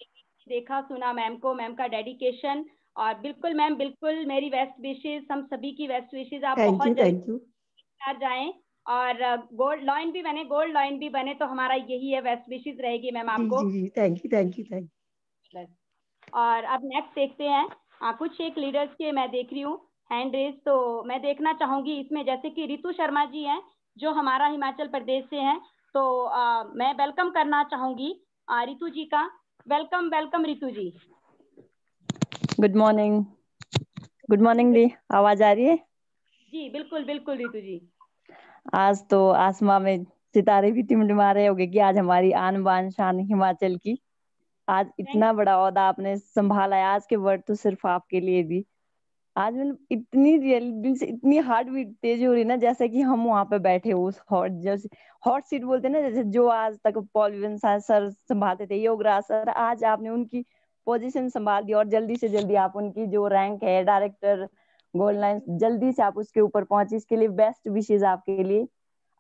देखा सुना मैम को, मैम का डेडिकेशन। और बिल्कुल मैम, बिल्कुल मेरी बेस्ट विशेष, हम सभी की बेस्ट विशेष, आप बहुत जल्दी जाएं और गोल्ड लॉइन भी बने, तो हमारा यही है बेस्ट विशेष रहेगी मैम आपको। जी, थैंक यू। और अब नेक्स्ट देखते हैं, कुछ एक लीडर्स के मैं देख रही हूँ हैंड रेज, तो मैं देखना चाहूंगी इसमें, जैसे कि रितु शर्मा जी हैं जो हमारा हिमाचल प्रदेश से हैं। तो मैं वेलकम करना चाहूंगी रितु जी का। वेलकम वेलकम रितु जी। गुड मॉर्निंग दी, आवाज आ रही है? जी बिल्कुल बिल्कुल रितु जी। आज तो आसमां में सितारे भी टिमटिमा रहे होंगे कि आज हमारी आन बान शान हिमाचल की, आज इतना बड़ा ओहदा आपने संभाला है। आज के वर्ड तो सिर्फ आपके लिए भी। आज मतलब इतनी रियल दिल से इतनी हार्ट बीट तेज हो रही ना, जैसे कि हम वहां पे बैठे हो उस हॉट सीट बोलते हैं ना, जैसे जो आज तक पॉल विवन सर संभालते थे, योगराज सर, आज आपने उनकी पोजीशन संभाल दी और जल्दी से जल्दी आप उनकी जो रैंक है डायरेक्टर गोल्ड लाइन, जल्दी से आप उसके ऊपर पहुंचे। इसके लिए बेस्ट विशेष आपके लिए।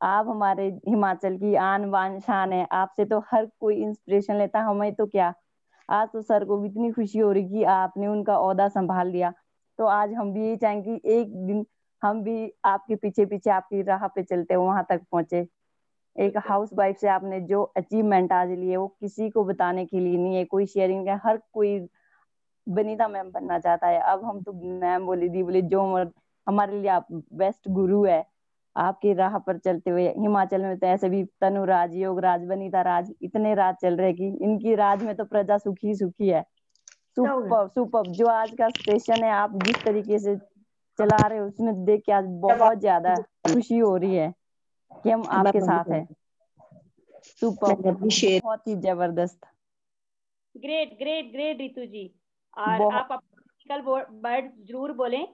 आप हमारे हिमाचल की आन बान शान है, आपसे तो हर कोई इंस्पिरेशन लेता, हमें तो क्या। आज तो सर को भी इतनी खुशी हो रही कि आपने उनका ओहदा संभाल लिया। तो आज हम भी यही चाहेंगे कि एक दिन हम भी आपके पीछे पीछे आपकी राह पे चलते वहां तक पहुंचे। एक हाउस वाइफ से आपने जो अचीवमेंट आज ली है वो किसी को बताने के लिए नहीं है, कोई शेयरिंग है, हर कोई वनीता मैम बनना चाहता है। अब हम तो मैम बोली दी बोली जो हमारे लिए आप बेस्ट गुरु है। आपकी राह पर चलते हुए हिमाचल में तो ऐसे भी तनुराज, योगराज, वनीता राज, इतने राज चल रहे कि इनकी राज में तो प्रजा सुखी सुखी है। सुपर सुपर जो आज का सेशन है आप जिस तरीके से चला रहे हो उसमें देख के आज बहुत ज्यादा खुशी हो रही है कि हम आपके साथ हैं। सुपर, बहुत ही जबरदस्त। ग्रेट ग्रेट ग्रेट रितु जी। और आप अपना वर्ड जरूर बोलें।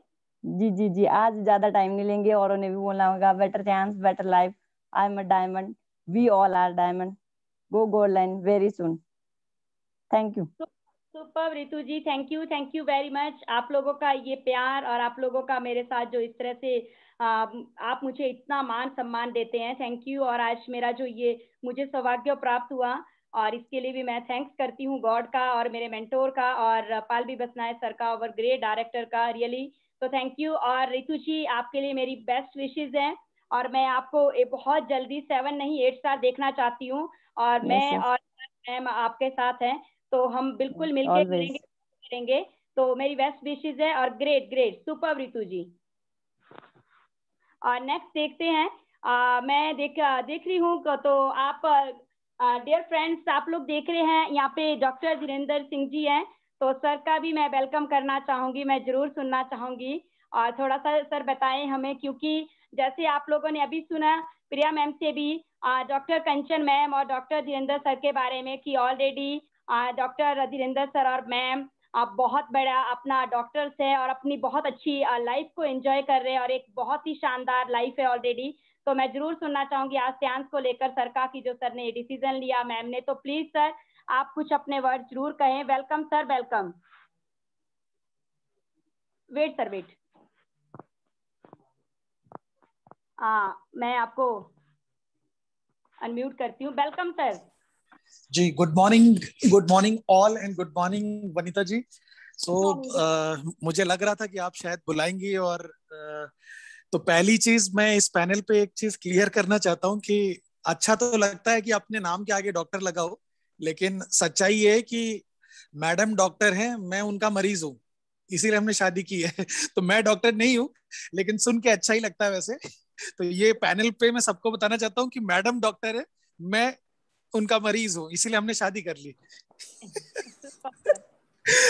जी जी जी, आज ज्यादा टाइम नहीं लेंगे, औरों ने भी बोलना होगा। Better chance, better life, I am a diamond, we all are diamond, go gold line very soon. Thank you. Super Ritu ji, thank you very much. आप लोगों का ये प्यार और आप लोगों का मेरे साथ जो इस तरह से आप मुझे इतना मान सम्मान देते हैं, थैंक यू। और आज मेरा जो ये मुझे सौभाग्य प्राप्त हुआ और इसके लिए भी मैं थैंक्स करती हूँ गॉड का और मेरे मेंटोर का और पाल बी बसनायक सर का, और ग्रेट डायरेक्टर का, रियली। तो थैंक यू। और रितु जी आपके लिए मेरी बेस्ट विशेज हैं और मैं आपको बहुत जल्दी 7 नहीं 8 स्टार देखना चाहती हूँ। और मैं और मैम आपके साथ हैं तो हम बिल्कुल मिलकर करेंगे। तो मेरी बेस्ट विशेज है और ग्रेट ग्रेट सुपर रितु जी। और नेक्स्ट देखते हैं। मैं देख रही हूँ तो आप डियर फ्रेंड्स आप लोग देख रहे हैं यहाँ पे डॉक्टर धीरेन्द्र सिंह जी हैं, तो सर का भी मैं वेलकम करना चाहूंगी, मैं जरूर सुनना चाहूंगी। और थोड़ा सा सर बताएं हमें, क्योंकि जैसे आप लोगों ने अभी सुना प्रिया मैम से भी डॉक्टर कंचन मैम और डॉक्टर धीरेन्द्र सर के बारे में कि ऑलरेडी डॉक्टर धीरेन्द्र सर और मैम आप बहुत बड़ा अपना डॉक्टर्स है और अपनी बहुत अच्छी लाइफ को एंजॉय कर रहे हैं और एक बहुत ही शानदार लाइफ है ऑलरेडी। तो मैं जरूर सुनना चाहूंगी आज सेंस को लेकर सर का कि जो सर ने ये डिसीजन लिया मैम ने। तो प्लीज सर आप कुछ अपने वर्ड जरूर कहें। Welcome sir, welcome. Wait sir wait, मैं आपको अनम्यूट करती हूँ। वेलकम सर जी। Good morning all and good morning Vanita ji. मुझे लग रहा था कि आप शायद बुलाएंगी और तो पहली चीज मैं इस पैनल पे एक चीज क्लियर करना चाहता हूँ कि अच्छा तो लगता है कि अपने नाम के आगे डॉक्टर लगाओ, लेकिन सच्चाई ये है कि मैडम डॉक्टर हैं, मैं उनका मरीज हूँ, इसीलिए हमने शादी की है। तो मैं डॉक्टर नहीं हूँ, लेकिन सुन के अच्छा ही लगता है वैसे। तो ये पैनल पे मैं सबको बताना चाहता हूँ कि मैडम डॉक्टर है, मैं उनका मरीज हूँ, इसीलिए हमने शादी कर ली।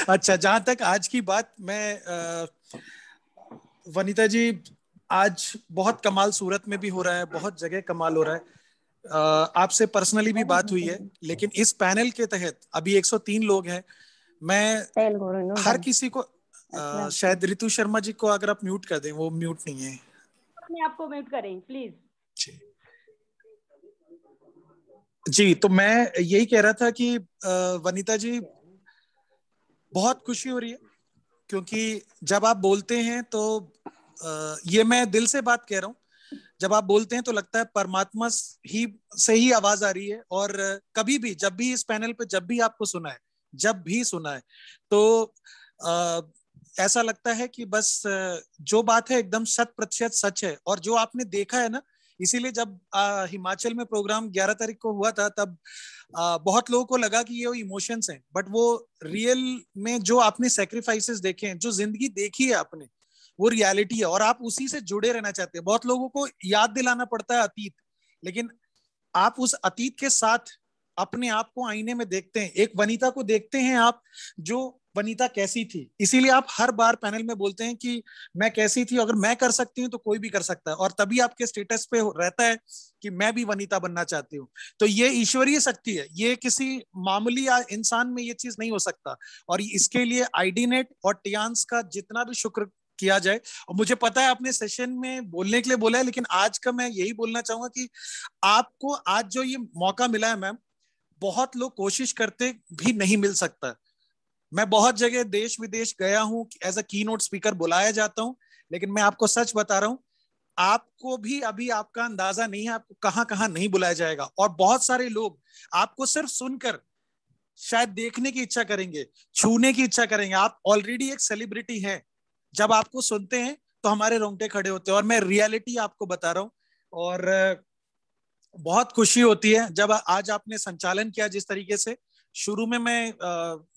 अच्छा, जहां तक आज की बात, मैं वनीता जी आज बहुत कमाल सूरत में भी हो रहा है, बहुत जगह कमाल हो रहा है। आपसे पर्सनली भी बात हुई है, लेकिन इस पैनल के तहत अभी 103 लोग हैं। मैं हर किसी को शायद रितु शर्मा जी को अगर आप म्यूट कर दें, वो म्यूट नहीं है। अपने आपको म्यूट करें प्लीज। जी, तो मैं यही कह रहा था कि वनीता जी बहुत खुशी हो रही है, क्योंकि जब आप बोलते हैं तो ये मैं दिल से बात कह रहा हूँ, जब आप बोलते हैं तो लगता है परमात्मा ही से ही आवाज आ रही है। और कभी भी जब भी इस पैनल पे जब भी आपको सुना है तो ऐसा लगता है कि बस जो बात है एकदम 100% सच है। और जो आपने देखा है ना, इसीलिए जब हिमाचल में प्रोग्राम 11 तारीख को हुआ था तब बहुत लोगों को लगा कि ये इमोशंस हैं, बट वो रियल में जो आपने सैक्रिफाइसेस देखे हैं, जो जिंदगी देखी है आपने, वो रियलिटी है और आप उसी से जुड़े रहना चाहते हैं। बहुत लोगों को याद दिलाना पड़ता है अतीत, लेकिन आप उस अतीत के साथ अपने आप को आईने में देखते हैं, एक वनीता को देखते हैं आप, जो वनीता कैसी थी। इसीलिए आप हर बार पैनल में बोलते हैं कि मैं कैसी थी, अगर मैं कर सकती हूँ तो कोई भी कर सकता है। और तभी आपके स्टेटस पे रहता है कि मैं भी वनीता बनना चाहती हूँ। तो ये ईश्वरीय शक्ति है, ये किसी मामूली इंसान में ये चीज नहीं हो सकता। और इसके लिए आईडीनेट और टियांस का जितना भी शुक्र किया जाए। और मुझे पता है आपने सेशन में बोलने के लिए बोला है, लेकिन आज का मैं यही बोलना चाहूंगा कि आपको आज जो ये मौका मिला है मैम, बहुत लोग कोशिश करते भी नहीं मिल सकता। मैं बहुत जगह देश विदेश गया हूं, एज अ कीनोट स्पीकर बुलाया जाता हूं, लेकिन मैं आपको सच बता रहा हूं, आपको भी अभी आपका अंदाजा नहीं है आपको कहां कहां नहीं बुलाया जाएगा। और बहुत सारे लोग आपको सिर्फ सुनकर शायद देखने की इच्छा करेंगे, छूने की इच्छा करेंगे। आप ऑलरेडी एक सेलिब्रिटी हैं, जब आपको सुनते हैं तो हमारे रोंगटे खड़े होते हैं। और मैं रियलिटी आपको बता रहा हूं। और बहुत खुशी होती है जब आज आपने संचालन किया जिस तरीके से। शुरू में मैं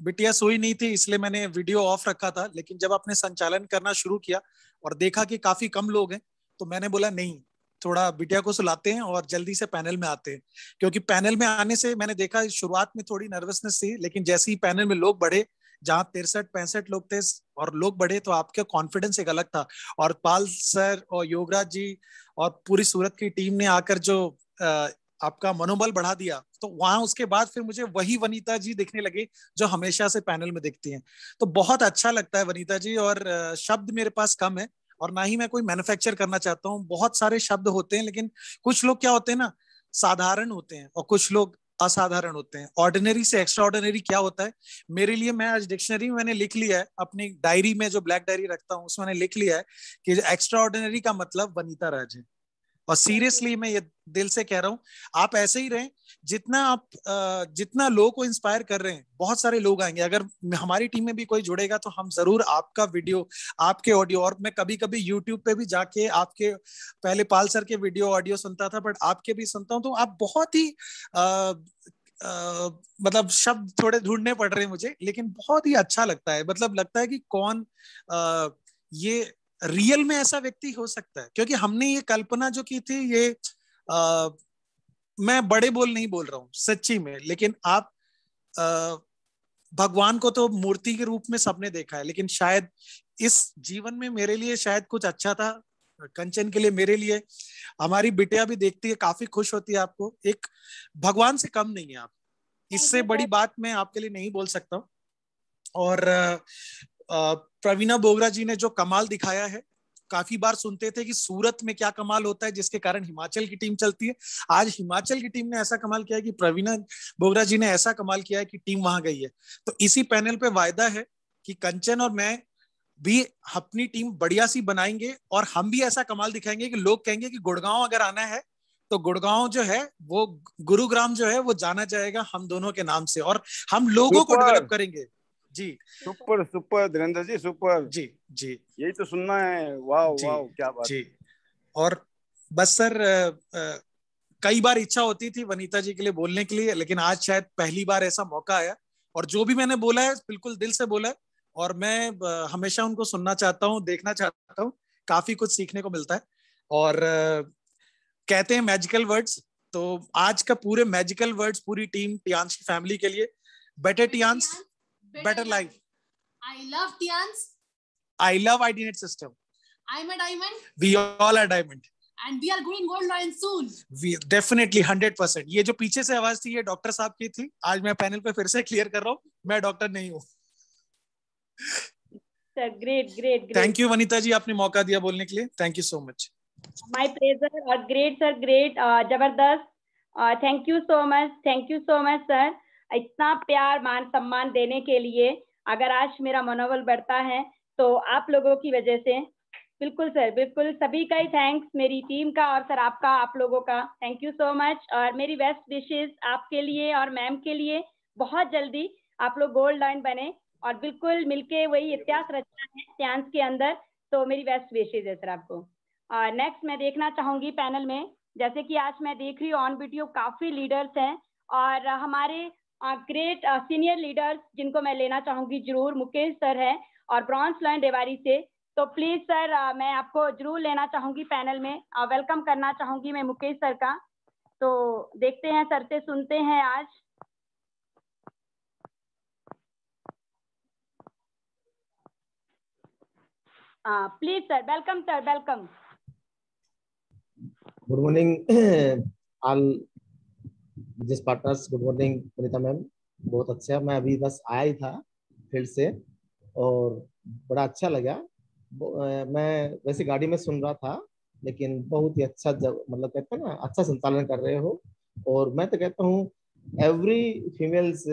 बिटिया सोई नहीं थी इसलिए मैंने वीडियो ऑफ रखा था, लेकिन जब आपने संचालन करना शुरू किया और देखा कि काफी कम लोग हैं तो मैंने बोला नहीं, थोड़ा बिटिया को सुलाते हैं और जल्दी से पैनल में आते हैं। क्योंकि पैनल में आने से मैंने देखा शुरुआत में थोड़ी नर्वसनेस थी, लेकिन जैसे ही पैनल में लोग बढ़े, जहाँ 63-65 लोग थे और लोग बढ़े, तो आपका कॉन्फिडेंस एक अलग था। और पाल सर और योगराज जी और पूरी सूरत की टीम ने आकर जो आपका मनोबल बढ़ा दिया, तो वहां उसके बाद फिर मुझे वही वनीता जी दिखने लगे जो हमेशा से पैनल में दिखती हैं। तो बहुत अच्छा लगता है वनीता जी, और शब्द मेरे पास कम है और ना ही मैं कोई मैन्युफैक्चर करना चाहता हूँ। बहुत सारे शब्द होते हैं, लेकिन कुछ लोग क्या होते हैं ना, साधारण होते हैं और कुछ लोग असाधारण होते हैं। ऑर्डिनरी से एक्स्ट्रा ऑर्डिनरी क्या होता है मेरे लिए, मैं आज डिक्शनरी में मैंने लिख लिया है, अपनी डायरी में जो ब्लैक डायरी रखता हूँ उसमें मैंने लिख लिया है कि एक्स्ट्रा ऑर्डिनरी का मतलब वनीता राज है। और सीरियसली मैं ये दिल से कह रहा हूँ, आप ऐसे ही रहें। जितना लोगों को इंस्पायर कर रहे हैं, बहुत सारे लोग आएंगे। अगर हमारी टीम में भी कोई जुड़ेगा तो हम जरूर आपका वीडियो, आपके ऑडियो, और मैं कभी कभी यूट्यूब पे भी जाके आपके, पहले पाल सर के वीडियो ऑडियो सुनता था बट आपके भी सुनता हूँ, तो आप बहुत ही मतलब शब्द थोड़े ढूंढने पड़ रहे हैं मुझे, लेकिन बहुत ही अच्छा लगता है। मतलब लगता है कि कौन ये रियल में ऐसा व्यक्ति हो सकता है। क्योंकि हमने ये कल्पना जो की थी, ये मैं बड़े बोल नहीं बोल रहा हूँ सच्ची में, लेकिन आप भगवान को तो मूर्ति के रूप में सबने देखा है, लेकिन शायद इस जीवन में मेरे लिए शायद कुछ अच्छा था, कंचन के लिए, मेरे लिए। हमारी बिटिया भी देखती है, काफी खुश होती है आपको। एक भगवान से कम नहीं है आप, इससे बड़ी बात मैं आपके लिए नहीं बोल सकता हूँ। और प्रवीणा बोगरा जी ने जो कमाल दिखाया है, काफी बार सुनते थे कि सूरत में क्या कमाल होता है जिसके कारण हिमाचल की टीम चलती है। आज हिमाचल की टीम ने ऐसा कमाल किया है कि प्रवीणा बोगरा जी ने ऐसा कमाल किया है कि टीम वहां गई है। तो इसी पैनल पे वायदा है कि कंचन और मैं भी अपनी टीम बढ़िया सी बनाएंगे और हम भी ऐसा कमाल दिखाएंगे कि लोग कहेंगे कि गुड़गांव अगर आना है तो गुड़गांव जो है वो, गुरुग्राम जो है वो जाना जाएगा हम दोनों के नाम से, और हम लोगों को डेवलप करेंगे। जी सुपर सुपर धीरेन्द्र जी, सुपर जी जी, यही तो सुनना है। वाह वाह, क्या बात जी। और बस सर, कई बार इच्छा होती थी वनीता जी के लिए बोलने के लिए, लेकिन आज शायद पहली बार ऐसा मौका आया, और जो भी मैंने बोला है बिल्कुल दिल से बोला है, और मैं हमेशा उनको सुनना चाहता हूँ, देखना चाहता हूँ। काफी कुछ सीखने को मिलता है। और कहते हैं मैजिकल वर्ड्स, तो आज का पूरे मैजिकल वर्ड्स पूरी टीम टियांस की फैमिली के लिए। Better Tiens, better life. I love Tians. I love Idenet System. I'm a diamond. We all are diamond. And we are going gold line soon. We definitely 100%. ये जो पीछे से आवाज थी ये डॉक्टर साहब की थी। आज मैं पैनल पे फिर से क्लियर कर रहा हूँ, मैं डॉक्टर नहीं हूँ। Sir, great, great, great. Thank you Vanita जी, आपने मौका दिया बोलने के लिए। Thank you so much. My pleasure. और great sir, great, जबरदस्त। Thank you so much, thank you so much sir. इतना प्यार मान सम्मान देने के लिए। अगर आज मेरा मनोबल बढ़ता है तो आप लोगों की वजह से। बिल्कुल सर, बिल्कुल, सभी का ही थैंक्स, मेरी टीम का और सर आपका, आप लोगों का थैंक यू सो मच। और मेरी बेस्ट विशेस आपके लिए और मैम के लिए, बहुत जल्दी आप लोग गोल्ड लाइन बने और बिल्कुल मिलके वही इतिहास रचना है टियांस के अंदर। तो मेरी बेस्ट विशेस है सर आपको। नेक्स्ट मैं देखना चाहूंगी पैनल में, जैसे कि आज मैं देख रही हूँ ऑन वीडियो काफी लीडर्स हैं और हमारे ग्रेट सीनियर लीडर्स जिनको मैं लेना चाहूंगी जरूर। मुकेश सर है और ब्रॉन्ज लाइन देवारी से, तो प्लीज सर मैं आपको जरूर लेना चाहूंगी पैनल में। वेलकम करना चाहूंगी मैं मुकेश सर का। तो देखते हैं सर से, सुनते हैं आज। Please sir, welcome sir, welcome. Good morning all business partners. Good morning Vanita ma'am, बहुत अच्छा। मैं अभी बस आया ही था फील्ड से और बड़ा अच्छा लगा। मैं वैसे गाड़ी में सुन रहा था, लेकिन बहुत ही अच्छा, मतलब कहते हैं ना, अच्छा संचालन कर रहे हो। और मैं तो कहता हूँ एवरी फीमेल्स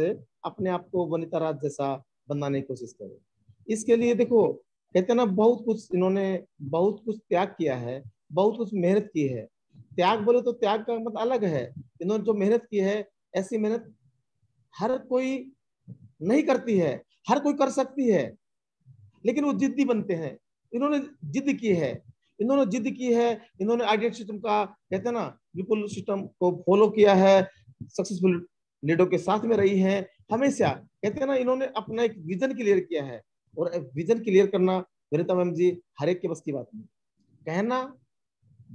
अपने आप को वनीता राज जैसा बनाने की कोशिश करो। इसके लिए देखो, कहते हैं ना, बहुत कुछ इन्होंने, बहुत कुछ त्याग किया है, बहुत कुछ मेहनत की है। त्याग बोले तो त्याग का मतलब अलग है। इन्होंने जो मेहनत की है, ऐसी मेहनत हर कोई नहीं करती है, हर कोई कर सकती है, लेकिन वो जिद्दी बनते हैं। इन्होंने जिद की है, इन्होंने जिद की है, इन्होंने आइडिया सिस्टम का कहते हैं ना बिल्कुल सिस्टम को फॉलो किया है, सक्सेसफुल लीडरों के साथ में रही है हमेशा। कहते हैं ना इन्होंने अपना एक विजन क्लियर किया है, और विजन क्लियर करना वनिता मैम जी हर एक के बस की बात नहीं। कहना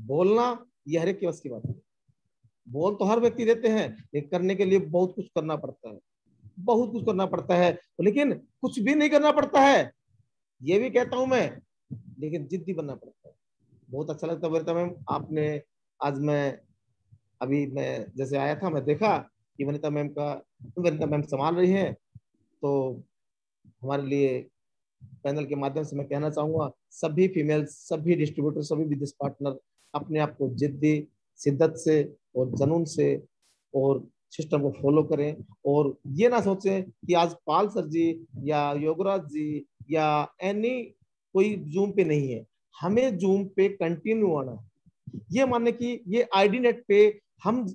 बोलना ये हर एक के बस की बात नहीं। बोल तो हर व्यक्ति देते हैं, लेकिन करने के लिए बहुत कुछ करना पड़ता है, बहुत कुछ करना पड़ता है, लेकिन कुछ भी नहीं करना पड़ता है ये भी कहता हूं मैं, लेकिन जिद्दी बनना पड़ता है। बहुत अच्छा लगता है वनिता मैम, आपने आज मैं जैसे आया था मैं देखा कि वनिता मैम संभाल रही हैं, तो हमारे लिए पैनल के माध्यम से मैं कहना चाहूंगा सभी फीमेल्स, सभी डिस्ट्रीब्यूटर, सभी बिजनेस पार्टनर अपने आप को जिद्दी, शिद्दत से और जुनून से और सिस्टम को फॉलो करें, और ये ना सोचें कि आज पाल सर जी या योगराज जी या एनी कोई जूम पे नहीं है, हमें जूम पे कंटिन्यू आना है। ये मानने की ये आईडी नेट पे हम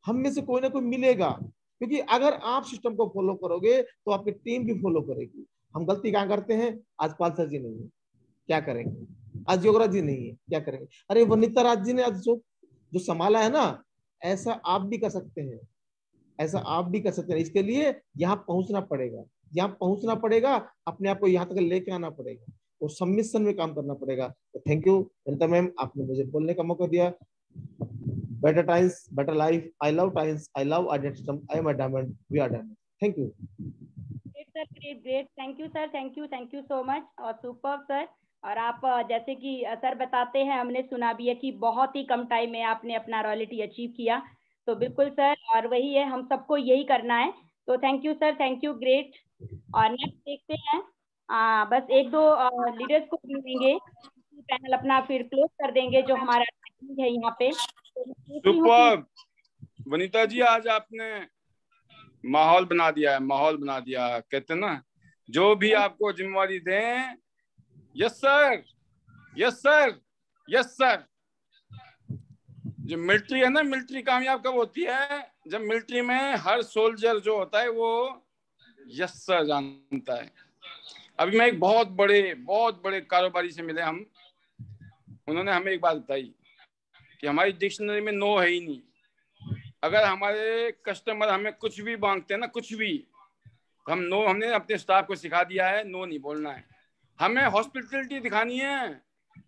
में से कोई ना कोई मिलेगा, क्योंकि अगर आप सिस्टम को फॉलो करोगे तो आपकी टीम भी फॉलो करेगी। हम गलती क्या करते हैं, आज पाल सर जी नहीं है क्या करेंगे, आज योगराज जी नहीं है क्या करेंगे, अरे वनिता राज जी ने आज जो संभाला है ना, ऐसा आप भी कर सकते हैं, ऐसा आप भी कर सकते हैं। इसके लिए यहाँ पहुंचना पड़ेगा, यहाँ पहुंचना पड़ेगा, अपने आप को यहाँ तक लेके आना पड़ेगा और सबमिशन में काम करना पड़ेगा। तो थैंक यू वनिता मैम, आपने मुझे बोलने का मौका दिया। Better times better life, I love times, I love idea system, I am a diamond, we are diamond. Thank you sir, great, thank you sir, thank you so much, और super sir. और आप जैसे कि sir बताते हैं, हमने सुना भी है कि बहुत ही कम टाइम में आपने अपना रॉयल्टी अचीव किया, तो बिल्कुल सर, और वही है, हम सबको यही करना है। तो thank you sir, thank you, great. और नेक्स्ट देखते हैं, बस एक दो लीडर्स को भी देंगे, पैनल अपना फिर क्लोज कर देंगे जो हमारा है यहाँ पे। सुपर वनिता जी, आज आपने माहौल बना दिया है, माहौल बना दिया। कहते हैं ना जो भी आपको जिम्मेवारी दें, yes sir, yes sir, yes sir. जो मिलिट्री है ना, मिलिट्री कामयाब कब होती है, जब मिलिट्री में हर सोल्जर जो होता है वो यस सर जानता है। अभी मैं एक बहुत बड़े कारोबारी से मिले हम, उन्होंने हमें एक बात बताई कि हमारी डिक्शनरी में नो है ही नहीं। अगर हमारे कस्टमर हमें कुछ भी मांगते हैं ना, कुछ भी, तो हमने अपने स्टाफ को सिखा दिया है नो नहीं बोलना है। हमें हॉस्पिटलिटी दिखानी है,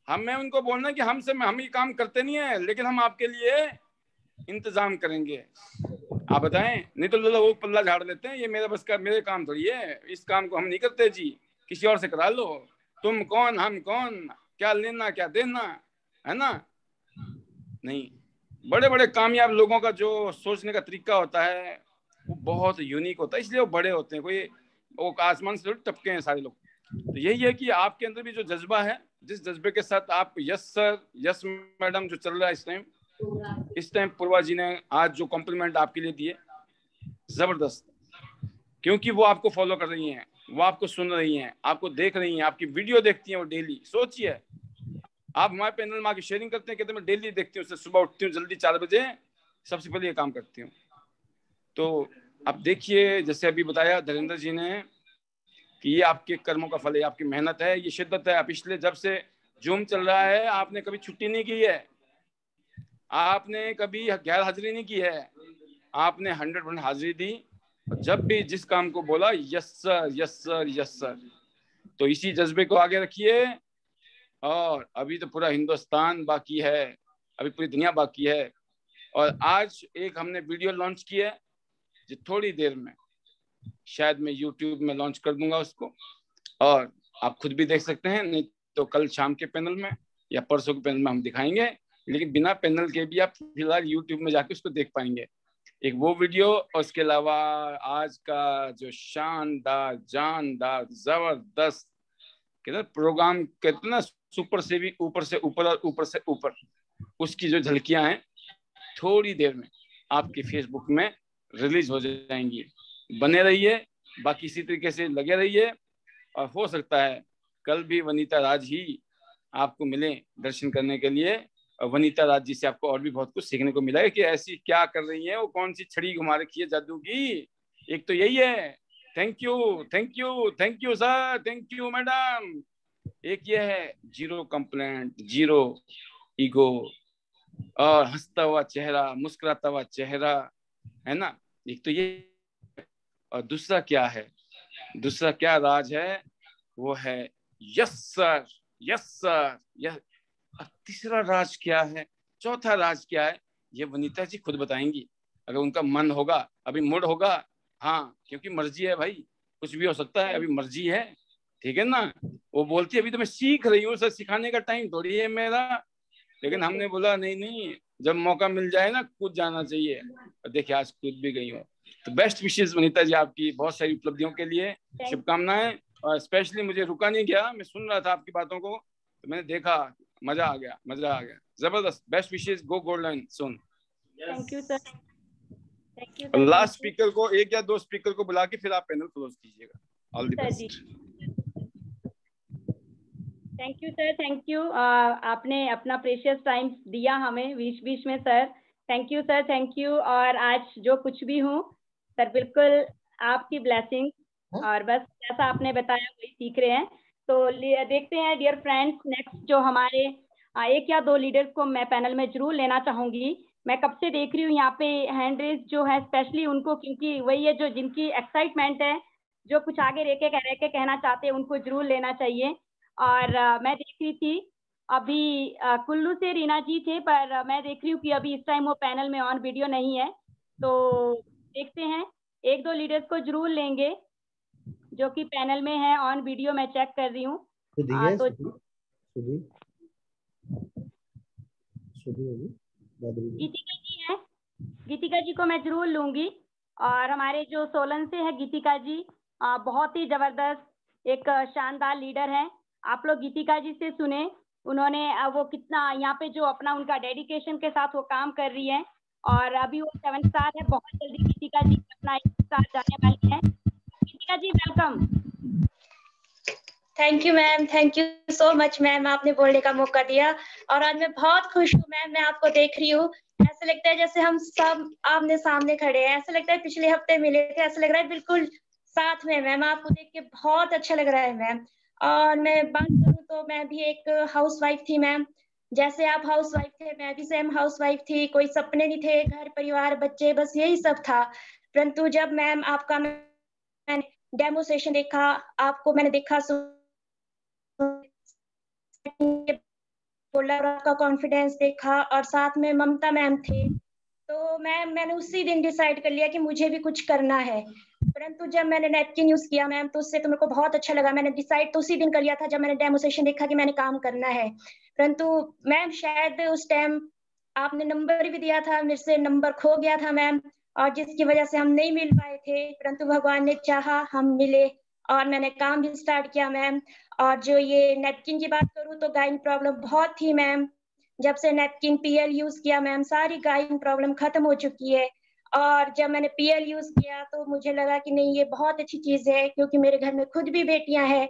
हमें उनको बोलना है कि हम ये काम करते नहीं है, लेकिन हम आपके लिए इंतजाम करेंगे। आप बताएं, नहीं तो लोग पल्ला झाड़ लेते हैं, ये मेरे काम थोड़ी है, इस काम को हम नहीं करते जी, किसी और से करा लो। तुम कौन, हम कौन, क्या लेना क्या देना, है ना। नहीं, बड़े बड़े कामयाब लोगों का जो सोचने का तरीका होता है वो बहुत यूनिक होता है, इसलिए वो बड़े होते हैं, कोई वो आसमान से टपके हैं सारे लोग। तो यही है कि आपके अंदर भी जो जज्बा है, जिस जज्बे के साथ आप यस सर, यस मैडम जो चल रहा है इस टाइम पूर्वा जी ने आज जो कॉम्प्लीमेंट आपके लिए दिए, जबरदस्त, क्योंकि वो आपको फॉलो कर रही हैं, वो आपको सुन रही हैं, आपको देख रही हैं, आपकी वीडियो देखती हैं वो डेली। सोचिए, आप हमारे पैनल में आके शेयरिंग करते हैं, कहते मैं डेली देखती हूँ, सुबह उठती हूँ जल्दी 4 बजे, सबसे पहले ये काम करती हूँ। तो अब देखिए, जैसे अभी बताया धीरेन्द्र जी ने कि ये आपके कर्मों का फल है, आपकी मेहनत है, ये शिद्दत है। पिछले जब से जूम चल रहा है, आपने कभी छुट्टी नहीं की है, आपने कभी गैर हाजिरी नहीं की है, आपने 100% हाजिरी दी, और जब भी जिस काम को बोला yes sir, yes sir, yes sir. तो इसी जज्बे को आगे रखिए। और अभी तो पूरा हिंदुस्तान बाकी है, अभी पूरी दुनिया बाकी है। और आज एक हमने वीडियो लॉन्च किया है, जो थोड़ी देर में शायद मैं YouTube में लॉन्च कर दूंगा उसको, और आप खुद भी देख सकते हैं, नहीं तो कल शाम के पैनल में या परसों के पैनल में हम दिखाएंगे, लेकिन बिना पैनल के भी आप फिलहाल YouTube में जाके उसको देख पाएंगे। एक वो वीडियो, और उसके अलावा आज का जो शानदार, जानदार, जबरदस्त प्रोग्राम, कहते ना सुपर से भी ऊपर से ऊपर और ऊपर से ऊपर, उसकी जो झलकियां हैं थोड़ी देर में आपके फेसबुक में रिलीज हो जाएंगी। बने रहिए, बाकी इसी तरीके से लगे रहिए, और हो सकता है कल भी वनिता राज ही आपको मिले दर्शन करने के लिए। और वनिता राज जी से आपको और भी बहुत कुछ सीखने को मिला है कि ऐसी क्या कर रही है, वो कौन सी छड़ी घुमा रखी है जादू की, एक तो यही है। Thank you, thank you, thank you sir, thank you madam, एक ये है जीरो कंप्लेंट, जीरो ईगो और हंसता हुआ चेहरा, मुस्कुराता हुआ चेहरा, है ना। एक तो ये, और दूसरा क्या है, दूसरा क्या राज है, वो है यस सर, यस सर। यह तीसरा राज क्या है, चौथा राज क्या है, ये वनीता जी खुद बताएंगी अगर उनका मन होगा, अभी मूड होगा। हाँ, क्योंकि मर्जी है भाई, कुछ भी हो सकता है, अभी मर्जी है, ठीक है ना। वो बोलती है अभी तो मैं सीख रही हूँ सर, सिखाने का टाइम थोड़ी है मेरा। लेकिन हमने बोला नहीं नहीं, जब मौका मिल जाए ना कूद जाना चाहिए। और देखिए आज कूद भी गई हो। तो बेस्ट विशेष वनीता जी आपकी बहुत सारी उपलब्धियों के लिए, शुभकामनाएं। और स्पेशली मुझे रुका नहीं गया, मैं सुन रहा था आपकी बातों को, तो मैंने देखा, मजा आ गया, मजा आ गया, जबरदस्त। Best wishes, go gold line soon. Thank you sir, thank you. Last speaker को, एक या दो स्पीकर को बुला के फिर आप पैनल क्लोज कीजिएगा। All the best. Thank you sir, thank you. आपने अपना प्रेशियस टाइम दिया हमें बीच बीच में sir, thank you sir, thank you. और आज जो कुछ भी हूँ सर, बिल्कुल आपकी ब्लेसिंग, और बस जैसा आपने बताया वही सीख रहे हैं। तो देखते हैं डियर फ्रेंड्स, नेक्स्ट जो हमारे एक या दो लीडर्स को मैं पैनल में जरूर लेना चाहूंगी। मैं कब से देख रही हूँ यहाँ पे हैंड रेज जो है, स्पेशली उनको, क्योंकि वही है जो जिनकी एक्साइटमेंट है, जो कुछ आगे रह के कहना चाहते हैं, उनको जरूर लेना चाहिए। और मैं देख रही थी अभी कुल्लू से रीना जी थे, पर मैं देख रही हूँ कि अभी इस टाइम वो पैनल में ऑन वीडियो नहीं है। तो देखते हैं, एक दो लीडर्स को जरूर लेंगे जो कि पैनल में है ऑन वीडियो, मैं चेक कर रही हूँ। तो गीतिका जी हैं, गीतिका जी को मैं जरूर लूंगी। और हमारे जो सोलन से है गीतिका जी, बहुत ही जबरदस्त एक शानदार लीडर है। आप लोग गीतिका जी से सुने, उन्होंने वो कितना यहाँ पे जो अपना उनका डेडिकेशन के साथ वो काम कर रही है, और अभी वो 7 स्टार है। बहुत जल्दी गीतिका जी अपना 1 स्टार जाने वाली है। Geetika ji welcome. Thank you ma'am, thank you so much ma'am, आपने बोलने का मौका दिया। और आज मैं बहुत खुश हूँ मैम, मैं आपको देख रही हूँ, ऐसा लगता है जैसे हम सब आमने सामने खड़े हैं। ऐसा लगता है पिछले हफ्ते मिले थे, ऐसा लग रहा है बिल्कुल साथ में। मैम आपको देख के बहुत अच्छा लग रहा है मैम। और मैं बात करूँ तो मैं भी एक हाउसवाइफ थी मैम, जैसे आप हाउसवाइफ थे मैं भी सेम हाउसवाइफ थी। कोई सपने नहीं थे, घर परिवार बच्चे बस यही सब था। परंतु जब मैम आपका मैंने डेमो सेशन देखा, आपको मैंने देखा, आपका कॉन्फिडेंस देखा, और साथ में ममता मैम थे, तो मैंने उसी दिन डिसाइड कर लिया कि मुझे भी कुछ करना है। परंतु जब मैंने नैपकिन यूज किया मैम, तो उससे तो मेरे को बहुत अच्छा लगा। मैंने डिसाइड तो उसी दिन कर लिया था जब मैंने डेमोस्ट्रेशन देखा कि मैंने काम करना है। परंतु मैम शायद उस टाइम आपने नंबर भी दिया था, मेरे से नंबर खो गया था मैम, और जिसकी वजह से हम नहीं मिल पाए थे। परंतु भगवान ने चाहा हम मिले, और मैंने काम भी स्टार्ट किया मैम। और जो ये नैपकिन की बात करूँ तो गाइन प्रॉब्लम बहुत थी मैम, जब से नैपकिन पीएल यूज किया मैम, सारी गाइन प्रॉब्लम खत्म हो चुकी है। और जब मैंने पीएल यूज किया तो मुझे लगा कि नहीं, ये बहुत अच्छी चीज है, क्योंकि मेरे घर में खुद भी बेटियां हैं।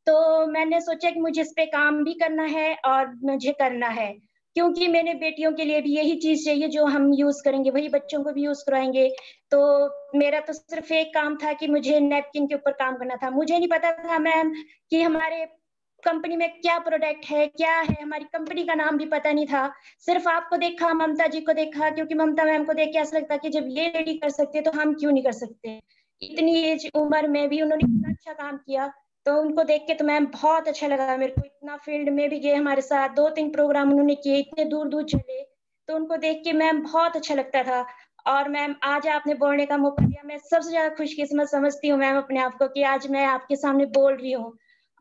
तो मैंने सोचा कि मुझे इस पे काम भी करना है और मुझे करना है, क्योंकि मैंने बेटियों के लिए भी यही चीज चाहिए, जो हम यूज करेंगे वही बच्चों को भी यूज करवाएंगे। तो मेरा तो सिर्फ एक काम था कि मुझे नैपकिन के ऊपर काम करना था। मुझे नहीं पता था मैम कि हमारे कंपनी में क्या प्रोडक्ट है, क्या है, हमारी कंपनी का नाम भी पता नहीं था। सिर्फ आपको देखा, ममता जी को देखा, क्योंकि ममता मैम को देख के ऐसा लगता कि जब ये लेडी कर सकते तो हम क्यों नहीं कर सकते। इतनी एज उम्र में भी उन्होंने इतना अच्छा काम किया, तो उनको देख के तो मैम बहुत अच्छा लगा मेरे को। इतना फील्ड में भी गए हमारे साथ, 2-3 प्रोग्राम उन्होंने किए, इतने दूर दूर चले, तो उनको देख के मैम बहुत अच्छा लगता था। और मैम आज आपने बोलने का मौका दिया, मैं सबसे ज्यादा खुशकिस्मत समझती हूँ मैम अपने आप को कि आज मैं आपके सामने बोल रही हूँ।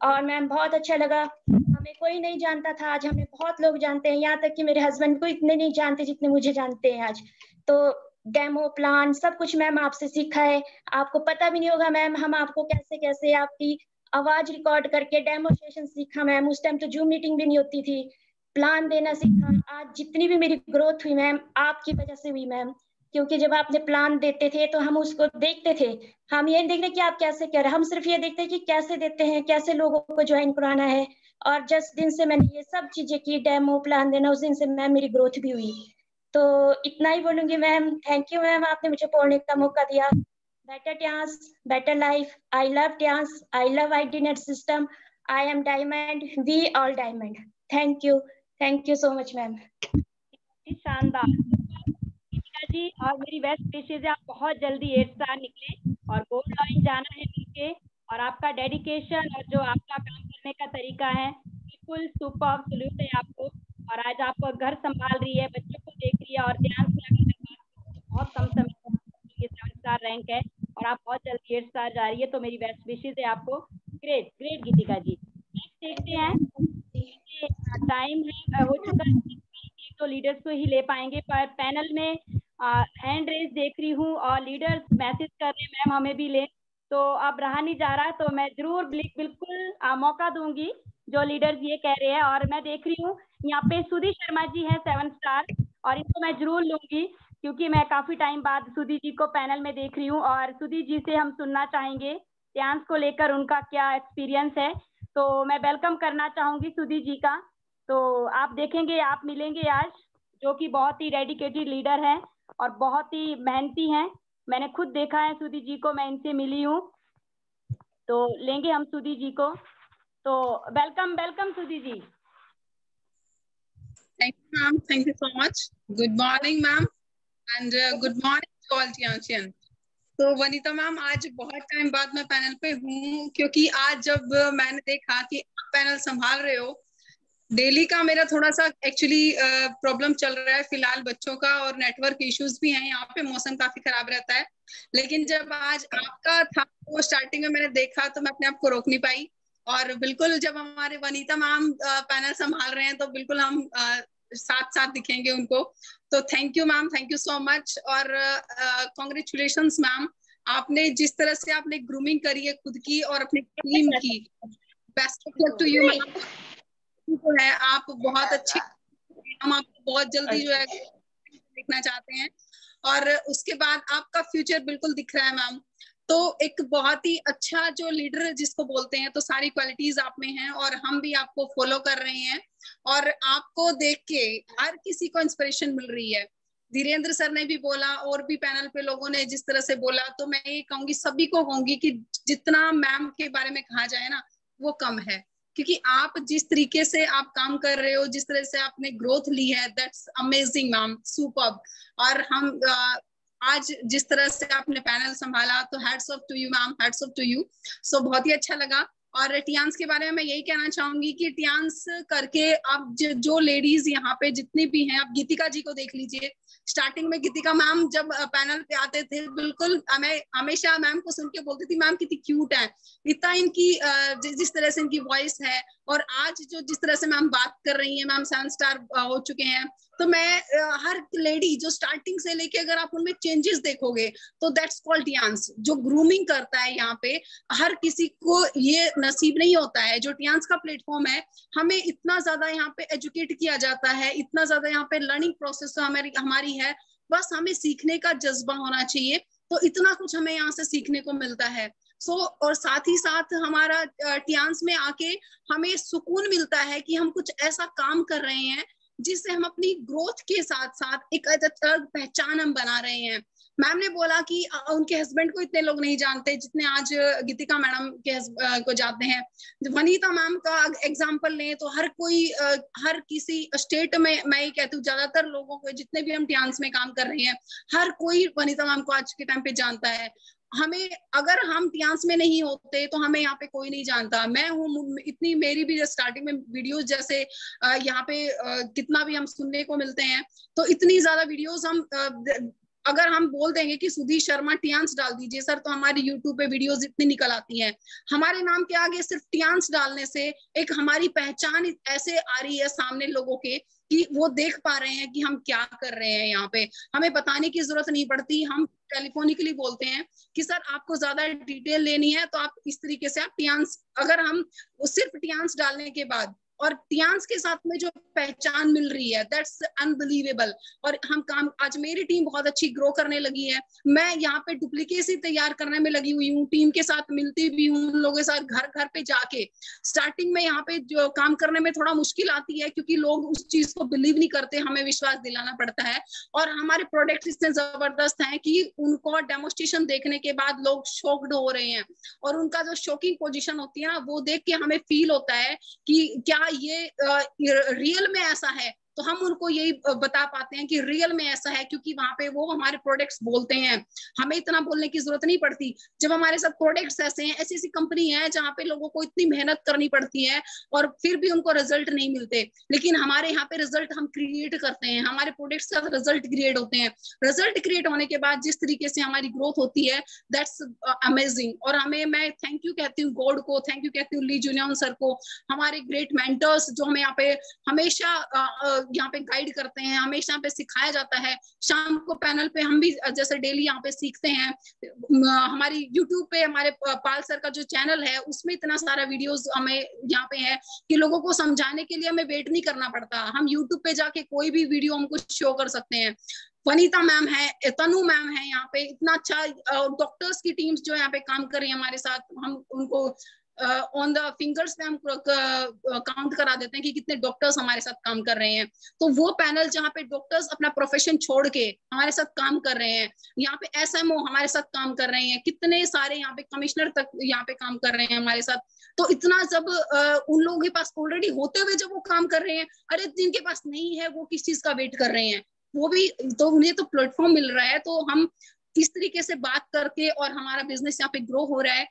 और मैम बहुत अच्छा लगा, हमें कोई नहीं जानता था, आज हमें बहुत लोग जानते हैं, यहाँ तक कि मेरे हस्बैंड को इतने नहीं जानते जितने मुझे जानते हैं आज। तो डेमो प्लान सब कुछ मैम आपसे सीखा है। आपको पता भी नहीं होगा मैम, हम आपको कैसे कैसे आपकी आवाज रिकॉर्ड करके डेमोस्ट्रेशन सीखा मैम। उस टाइम तो जूम मीटिंग भी नहीं होती थी, प्लान देना सीखा। आज जितनी भी मेरी ग्रोथ हुई मैम, आपकी वजह से हुई मैम, क्योंकि जब आपने प्लान देते थे तो हम उसको देखते थे। हम ये देख रहे कि आप कैसे कर रहे हैं, हम सिर्फ ये देखते हैं कि कैसे देते हैं, कैसे लोगों को ज्वाइन कराना है। और जिस दिन से मैंने ये सब चीजें की, डेमो प्लान देना, उस दिन से मैम मेरी ग्रोथ भी हुई। तो इतना ही बोलूंगी मैम। थैंक यू मैम, आपने मुझे बोलने का मौका दिया। Better Tiens, better life, I love Tiens, I love ID net system. I am diamond. We all diamond. Thank you. Thank you so much, ma'am. शानदार गीतिका जी, और मेरी बेस्ट विशेज है आप बहुत जल्दी 8 स्टार निकले और गोल्ड लाइन जाना है नीचे, और आपका डेडिकेशन और जो आपका काम करने का तरीका है बिल्कुल सुपर, सल्यूट है आपको। और आज आप घर संभाल रही है, बच्चों को देख रही है, और ध्यान से अगर मैं बात करूं तो बहुत कम समय में ये 7 स्टार रैंक है और आप बहुत जल्दी 8 स्टार जा रही है, तो मेरी बेस्ट विशेज है आपको। ग्रेट ग्रेट गीतिका जी। नेक्स्ट देखते हैं, टाइम है हो चुका है, तो लीडर्स को ही ले पाएंगे, पर पैनल में हैंड रेज देख रही हूँ और लीडर्स मैसेज कर रहे हैं मैम हमें भी ले, तो अब रहा नहीं जा रहा, तो मैं जरूर बिल्कुल मौका दूंगी जो लीडर्स ये कह रहे हैं। और मैं देख रही हूँ यहाँ पे सुधी शर्मा जी हैं 7 स्टार, और इनको मैं जरूर लूंगी क्योंकि मैं काफी टाइम बाद सुधी जी को पैनल में देख रही हूँ, और सुधी जी से हम सुनना चाहेंगे डांस को लेकर उनका क्या एक्सपीरियंस है, तो मैं वेलकम करना चाहूंगी सुधी जी का। तो आप देखेंगे, आप मिलेंगे आज, जो कि बहुत ही डेडिकेटेड लीडर हैं और बहुत ही मेहनती हैं, मैंने खुद देखा है सुधी जी को, मैं इनसे मिली हूँ, तो लेंगे हम सुधी जी को। तो वेलकम वेलकम सुधी जी। Thank you, ma'am. Thank you so much. Good morning, ma'am, and good morning to all Tianqian. तो वनीता मैम, आज बहुत टाइम बाद मैं पैनल पे हूँ, क्योंकि आज जब मैंने देखा कि आप पैनल संभाल रहे हो, डेली का मेरा थोड़ा सा एक्चुअली प्रॉब्लम चल रहा है फिलहाल, बच्चों का और नेटवर्क इश्यूज भी हैं, यहाँ पे मौसम काफी खराब रहता है, लेकिन जब आज आपका था वो स्टार्टिंग में मैंने देखा तो मैं अपने आप को रोक नहीं पाई, और बिल्कुल जब हमारे वनीता मैम पैनल संभाल रहे हैं तो बिल्कुल हम साथ साथ दिखेंगे उनको। तो thank you ma'am, thank you so much, और कॉन्ग्रेचुलेशंस मैम, आपने जिस तरह से आपने ग्रूमिंग करी है खुद की और अपनी टीम की, best of luck to you ma'am. जो है आप बहुत अच्छे, हम आपको बहुत जल्दी जो है देखना चाहते हैं, और उसके बाद आपका फ्यूचर बिल्कुल दिख रहा है मैम। तो एक बहुत ही अच्छा जो लीडर जिसको बोलते हैं, तो सारी क्वालिटीज आप में हैं और हम भी आपको फॉलो कर रहे हैं, और आपको देख के हर किसी को इंस्पिरेशन मिल रही है। धीरेन्द्र सर ने भी बोला और भी पैनल पे लोगों ने जिस तरह से बोला, तो मैं ये कहूंगी, सभी को कहूंगी कि जितना मैम के बारे में कहा जाए ना वो कम है, क्योंकि आप जिस तरीके से आप काम कर रहे हो, जिस तरह से आपने ग्रोथ ली है, दैट्स अमेजिंग मैम, सुपर्ब। और हम आज जिस तरह से आपने पैनल संभाला, तो hats off to you ma'am, hats off to you. So बहुत ही अच्छा लगा। और टियान्स के बारे में मैं यही कहना चाहूंगी कि टियान्स करके आप जो लेडीज यहाँ पे जितनी भी हैं, आप गीतिका जी को देख लीजिए, स्टार्टिंग में गीतिका मैम जब पैनल पे आते थे, बिल्कुल मैं हमेशा मैम को सुन के बोलती थी मैम कितनी क्यूट है, इतना इनकी जिस तरह से इनकी वॉइस है, और आज जो जिस तरह से मैम बात कर रही है, मैम 7 स्टार हो चुके हैं, तो मैं हर लेडी जो स्टार्टिंग से लेके अगर आप उनमें चेंजेस देखोगे तो दैट्स कॉल्ड टियान्स। जो ग्रूमिंग करता है यहाँ पे, हर किसी को ये नसीब नहीं होता है। जो टियान्स का प्लेटफॉर्म है, हमें इतना ज्यादा यहाँ पे एजुकेट किया जाता है, इतना ज्यादा यहाँ पे लर्निंग प्रोसेस हमारी है, बस हमें सीखने का जज्बा होना चाहिए, तो इतना कुछ हमें यहाँ से सीखने को मिलता है। और साथ ही साथ हमारा टियान्स में आके हमें सुकून मिलता है कि हम कुछ ऐसा काम कर रहे हैं जिससे हम अपनी ग्रोथ के साथ साथ एक अलग पहचान हम बना रहे हैं। मैम ने बोला कि उनके हस्बैंड को इतने लोग नहीं जानते जितने आज गीतिका मैडम के को जानते हैं। वनीता मैम का एग्जांपल लें तो हर कोई हर किसी स्टेट में, मैं ये कहती हूँ ज्यादातर लोगों को, जितने भी हम टियान्स में काम कर रहे हैं, हर कोई वनीता मैम को आज के टाइम पे जानता है। हमें अगर हम टियान्स में नहीं होते तो हमें यहाँ पे कोई नहीं जानता। मैं हूँ इतनी, मेरी भी स्टार्टिंग में वीडियोस जैसे यहाँ पे कितना भी हम सुनने को मिलते हैं, तो इतनी ज्यादा वीडियोस हम अगर हम बोल देंगे कि सुधी शर्मा टियान्स डाल दीजिए सर, तो हमारी यूट्यूब पे वीडियोस इतनी निकल आती हैं। हमारे नाम के आगे सिर्फ टियान्स डालने से एक हमारी पहचान ऐसे आ रही है सामने लोगों के कि वो देख पा रहे हैं कि हम क्या कर रहे हैं। यहाँ पे हमें बताने की जरूरत नहीं पड़ती, हम टेलीफोनिकली बोलते हैं कि सर आपको ज्यादा डिटेल लेनी है तो आप इस तरीके से आप टियान्स, अगर हम सिर्फ टियान्स डालने के बाद और टियांस के साथ में जो पहचान मिल रही है, दैट्स अनबिलीवेबल। और हम काम, आज मेरी टीम बहुत अच्छी ग्रो करने लगी है। मैं यहाँ पे डुप्लीकेसी तैयार करने में लगी हुई हूँ, टीम के साथ मिलती भी हूँ, उन लोगों के साथ घर घर पे जाके। स्टार्टिंग में यहाँ पे जो काम करने में थोड़ा मुश्किल आती है, क्योंकि लोग उस चीज को बिलीव नहीं करते, हमें विश्वास दिलाना पड़ता है। और हमारे प्रोडक्ट इतने जबरदस्त हैं कि उनको डेमोस्ट्रेशन देखने के बाद लोग शॉक्ड हो रहे हैं। और उनका जो शॉकिंग पोजीशन होती है ना, वो देख के हमें फील होता है कि क्या ये रियल में ऐसा है। तो हम उनको यही बता पाते हैं कि रियल में ऐसा है, क्योंकि वहां पे वो हमारे प्रोडक्ट्स बोलते हैं, हमें इतना बोलने की जरूरत नहीं पड़ती। जब हमारे साथ प्रोडक्ट्स ऐसे हैं, ऐसी ऐसी कंपनी है जहाँ पे लोगों को इतनी मेहनत करनी पड़ती है और फिर भी उनको रिजल्ट नहीं मिलते, लेकिन हमारे यहाँ पे रिजल्ट हम क्रिएट करते हैं, हमारे प्रोडक्ट्स के साथ रिजल्ट क्रिएट होते हैं। रिजल्ट क्रिएट होने के बाद जिस तरीके से हमारी ग्रोथ होती है, दैट्स अमेजिंग। और हमें, मैं थैंक यू कहती हूँ गॉड को, थैंक यू कहती हूँ ली जुनियन सर को, हमारे ग्रेट मेंटर्स जो हमें यहाँ पे हमेशा यहाँ पे गाइड करते हैं, हमेशा पे सिखाया जाता है। शाम को पैनल पे हम भी जैसे डेली यहाँ पे सीखते हैं। हमारी यूट्यूब पे हमारे पाल सर का जो चैनल है, उसमें इतना सारा वीडियोस हमें यहाँ पे है कि लोगों को समझाने के लिए हमें वेट नहीं करना पड़ता। हम यूट्यूब पे जाके कोई भी वीडियो हमको शो कर सकते हैं। वनीता मैम है, तनु मैम है, यहाँ पे इतना अच्छा डॉक्टर्स की टीम्स जो यहाँ पे काम कर रही है हमारे साथ, हम उनको ऑन द फिंगर्स पे हम काउंट करा देते हैं कि कितने डॉक्टर्स हमारे साथ काम कर रहे हैं। तो वो पैनल जहाँ पे डॉक्टर्स अपना प्रोफेशन छोड़ के हमारे साथ काम कर रहे हैं, यहाँ पे एसएमओ हमारे साथ काम कर रहे हैं, कितने सारे यहाँ पे कमिश्नर तक यहाँ पे काम कर रहे हैं हमारे साथ। तो इतना जब उन लोगों के पास ऑलरेडी होते हुए जब वो काम कर रहे हैं, अरे जिनके पास नहीं है वो किस चीज का वेट कर रहे हैं, वो भी तो उन्हें तो प्लेटफॉर्म मिल रहा है। तो हम इस तरीके से बात करके और हमारा बिजनेस यहाँ पे ग्रो हो रहा है।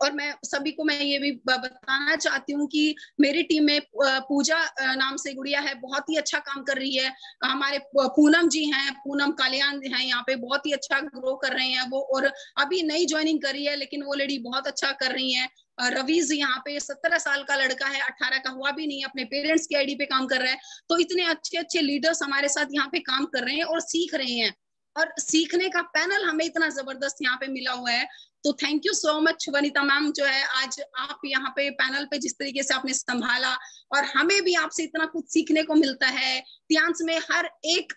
और मैं सभी को मैं ये भी बताना चाहती हूँ कि मेरी टीम में पूजा नाम से गुड़िया है, बहुत ही अच्छा काम कर रही है। हमारे पूनम जी हैं, पूनम कालियान हैं, यहाँ पे बहुत ही अच्छा ग्रो कर रहे हैं वो, और अभी नई ज्वाइनिंग करी है, लेकिन वो लेडी बहुत अच्छा कर रही है। रवीज यहाँ पे 17 साल का लड़का है, 18 का हुआ भी नहीं, अपने पेरेंट्स की आईडी पे काम कर रहा है। तो इतने अच्छे अच्छे लीडर्स हमारे साथ यहाँ पे काम कर रहे हैं और सीख रहे हैं, और सीखने का पैनल हमें इतना जबरदस्त यहाँ पे मिला हुआ है। तो thank you so much Vanita ma'am, जो है आज आप यहाँ पे पैनल पे जिस तरीके से आपने संभाला, और हमें भी आपसे इतना कुछ सीखने को मिलता है। टियांस में हर एक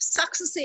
शख्स से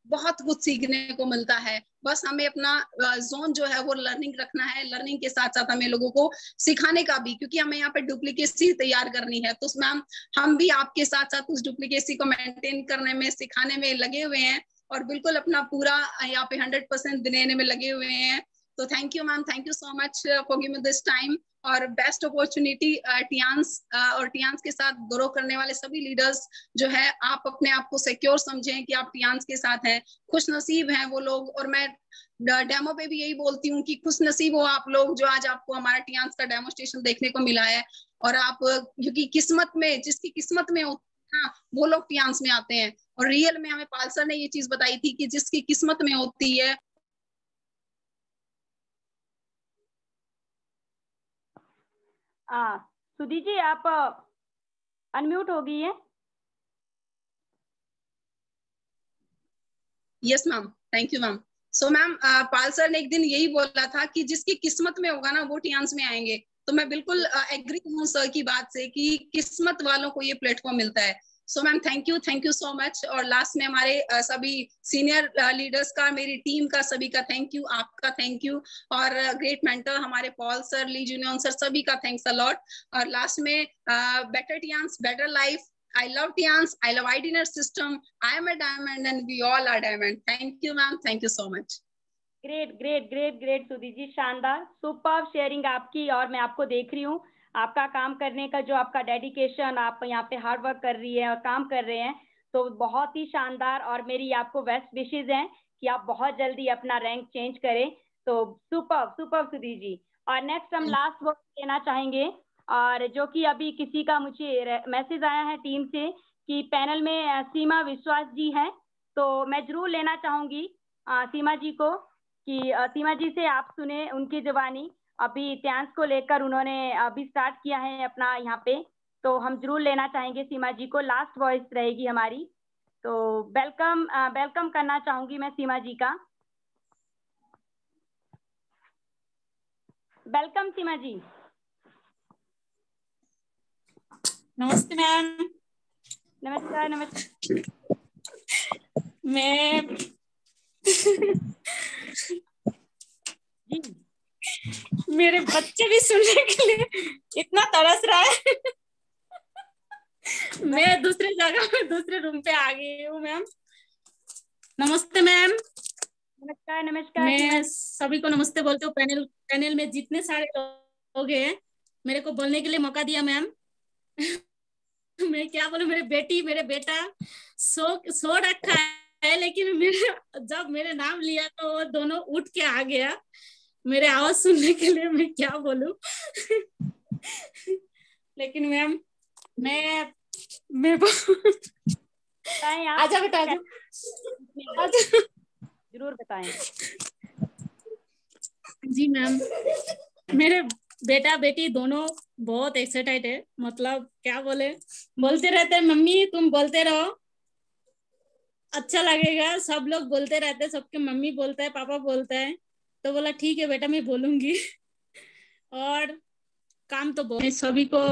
बहुत कुछ सीखने को मिलता है। बस हमें अपना जोन जो है वो लर्निंग रखना है, लर्निंग के साथ साथ हमें लोगों को सिखाने का भी, क्योंकि हमें यहाँ पे डुप्लीकेसी तैयार करनी है। तो मैम हम भी आपके साथ साथ उस डुप्लीकेसी को मेंटेन करने में, सिखाने में लगे हुए हैं, और बिल्कुल अपना पूरा यहाँ पे 100% देने में लगे हुए हैं। तो thank you ma'am, thank you so much for giving this time, और बेस्ट अपॉर्चुनिटी टियांस और टियांस के साथ ग्रो करने वाले सभी लीडर्स जो है, आप अपने आप को सिक्योर समझें कि आप टियांस के साथ हैं, खुश नसीब हैं वो लोग। और मैं डेमो पे भी यही बोलती हूँ कि खुश नसीब हो आप लोग, जो आज आपको हमारा टियांस का डेमोस्ट्रेशन देखने को मिला है। और आप, क्योंकि किस्मत में, जिसकी किस्मत में होती है वो लोग टियांस में आते हैं। और रियल में हमें पाल सर ने ये चीज बताई थी कि जिसकी किस्मत में होती है। सुधी जी आप अनम्यूट हो गई है। Yes ma'am, thank you ma'am. So ma'am Pal sir ने एक दिन यही बोला था कि जिसकी किस्मत में होगा ना वो टियांस में आएंगे। तो मैं बिल्कुल एग्री हूँ सर की बात से कि किस्मत वालों को ये प्लेटफॉर्म मिलता है। So ma'am thank you so much. और लास्ट में हमारे सभी सीनियर लीडर्स का, मेरी टीम का, सभी का थैंक यू, आपका थैंक यू, और ग्रेट मेंटर हमारे Paul sir, Li Junian sir, सभी का थैंक्स अ लॉट। और लास्ट में better Tiens, better life, I love Tians, I love iDinner system, I am a diamond and we all are diamond. Thank you ma'am, thank you so much. Great सुधी जी, शानदार, super sharing आपकी। और मैं आपको देख रही हूँ, आपका काम करने का जो आपका डेडिकेशन, आप यहाँ पे हार्ड वर्क कर रही है और काम कर रहे हैं, तो बहुत ही शानदार। और मेरी आपको बेस्ट विशेज हैं कि आप बहुत जल्दी अपना रैंक चेंज करें। तो सुपर सुधी जी। और नेक्स्ट हम लास्ट वर्ड लेना चाहेंगे, और जो कि अभी किसी का मुझे मैसेज आया है टीम से कि पैनल में सीमा विश्वास जी हैं, तो मैं जरूर लेना चाहूंगी सीमा जी को, कि सीमा जी से आप सुने उनकी जुबानी। अभी टियांस को लेकर उन्होंने अभी स्टार्ट किया है अपना यहाँ पे, तो हम जरूर लेना चाहेंगे सीमा जी को, लास्ट वॉइस रहेगी हमारी। तो वेलकम करना चाहूंगी मैं सीमा जी का। वेलकम सीमा जी। नमस्ते मैम। नमस्कार नमस्कार। मैं जी मेरे बच्चे भी सुनने के लिए इतना तरस रहा है। मैं दूसरे जगह में दूसरे रूम पे आ गई हूँ मैम। नमस्ते मैम। नमस्कार नमस्कार। मैं सभी को नमस्ते बोलते हूँ। पैनल में जितने सारे लोग हैं, मेरे को बोलने के लिए मौका दिया मैम। मैं क्या बोलूं, मेरे बेटा सो रखा है, लेकिन जब मेरे नाम लिया तो वो दोनों उठ के आ गया मेरे आवाज सुनने के लिए। मैं क्या बोलूं। लेकिन मैम मैं आजा बेटा आजा। जरूर बताएं। जी मैम, मेरे बेटा बेटी दोनों बहुत एक्साइटेड है। मतलब क्या बोलते रहते हैं, मम्मी तुम बोलते रहो, अच्छा लगेगा। सब लोग बोलते रहते हैं, सबके मम्मी बोलता है, पापा बोलता है। तो बोला ठीक है बेटा मैं बोलूंगी। और काम तो बहुत सभी को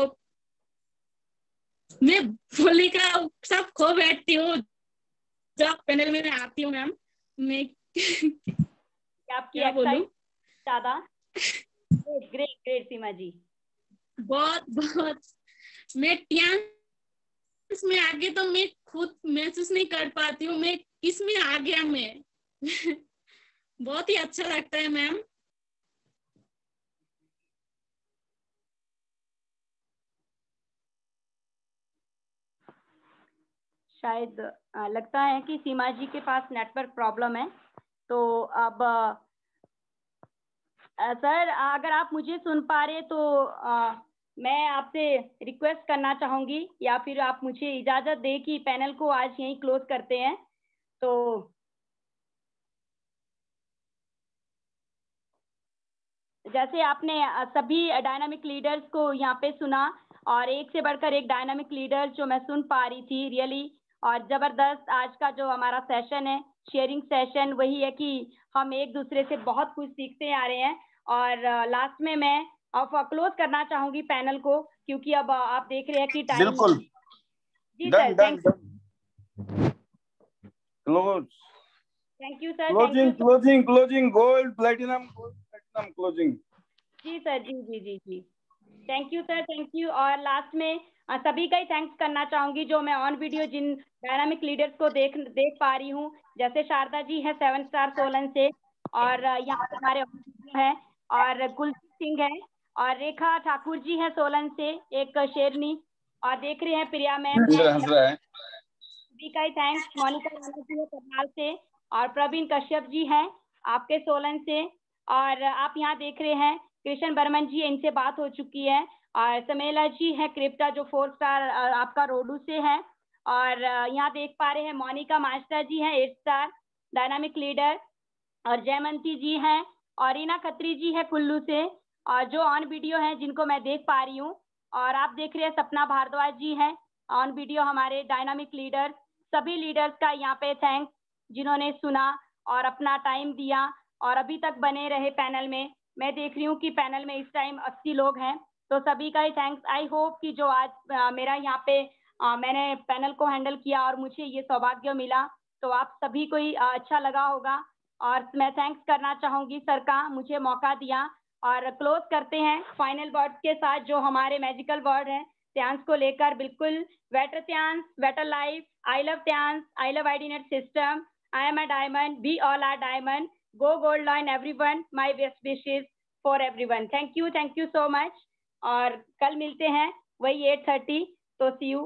मैं बोली का सब खो बैठती हूँ जब पैनल में आती हूँ मैम। मैं आपकी क्या बोलूं। ज्यादा ग्रेट ग्रेट सीमा जी। बहुत मैं टियान्स में आगे तो मैं खुद महसूस नहीं कर पाती हूँ मैं किस में आ गया मैं। बहुत ही अच्छा लगता है मैम। शायद लगता है कि सीमा जी के पास नेटवर्क प्रॉब्लम है। तो अब सर अगर आप मुझे सुन पा रहे तो मैं आपसे रिक्वेस्ट करना चाहूंगी, या फिर आप मुझे इजाजत दें कि पैनल को आज यहीं क्लोज करते हैं। तो जैसे आपने सभी डायनामिक लीडर्स को यहाँ पे सुना, और एक से बढ़कर एक डायनामिक लीडर जो मैं सुन पा रही थी रियली, और जबरदस्त आज का जो हमारा सेशन है, शेयरिंग सेशन, वही है कि हम एक दूसरे से बहुत कुछ सीखते आ रहे हैं। और लास्ट में मैं क्लोज करना चाहूंगी पैनल को, क्योंकि अब आप देख रहे हैं कि टाइम। बिल्कुल जी done sir, thank close you sir. Closing gold platinum closing. जी सर, जी thank you sir, thank you. और लास्ट में सभी का ही थैंक्स करना चाहूंगी जो मैं ऑन वीडियो जिन डायनामिक लीडर्स को देख पा रही हूँ। जैसे शारदा जी है 7 स्टार सोलन से, और यहाँ पे हमारे है, और कुलदीप सिंह है, और रेखा ठाकुर जी है सोलन से, एक शेरनी, और देख रहे हैं प्रिया मैम सभी का ही थैंक्स। मोनिका राणा जी है करनाल से, और प्रवीण कश्यप जी हैं आपके सोलन से, और आप यहाँ देख रहे हैं कृष्ण बर्मन जी, इनसे बात हो चुकी है। और समेला जी है क्रिप्टा जो 4 स्टार आपका रोडू से है, और यहाँ देख पा रहे हैं मोनिका मास्टर जी हैं 8 स्टार डायनामिक लीडर, और जयमंती जी हैं, और रीना खत्री जी है कुल्लू से, और जो ऑन वीडियो हैं जिनको मैं देख पा रही हूँ। और आप देख रहे हैं सपना भारद्वाज जी हैं ऑन वीडियो, हमारे डायनामिक लीडर। सभी लीडर्स का यहाँ पे थैंक्स जिन्होंने सुना और अपना टाइम दिया और अभी तक बने रहे पैनल में। मैं देख रही हूँ कि पैनल में इस टाइम 80 लोग हैं, तो सभी का ही थैंक्स। आई होप कि जो आज मेरा यहाँ पे मैंने पैनल को हैंडल किया और मुझे ये सौभाग्य मिला, तो आप सभी को ही अच्छा लगा होगा। और मैं थैंक्स करना चाहूंगी सर का, मुझे मौका दिया। और क्लोज करते हैं फाइनल वर्ड के साथ, जो हमारे मैजिकल वर्ड है त्यांस को लेकर। बिल्कुल, better Tiens, better life, I love Tiens, I love ID net system, I am a diamond, we all are diamond, go gold line everyone, my best wishes for everyone. Thank you so much. और कल मिलते हैं वही 8:30, तो सी you.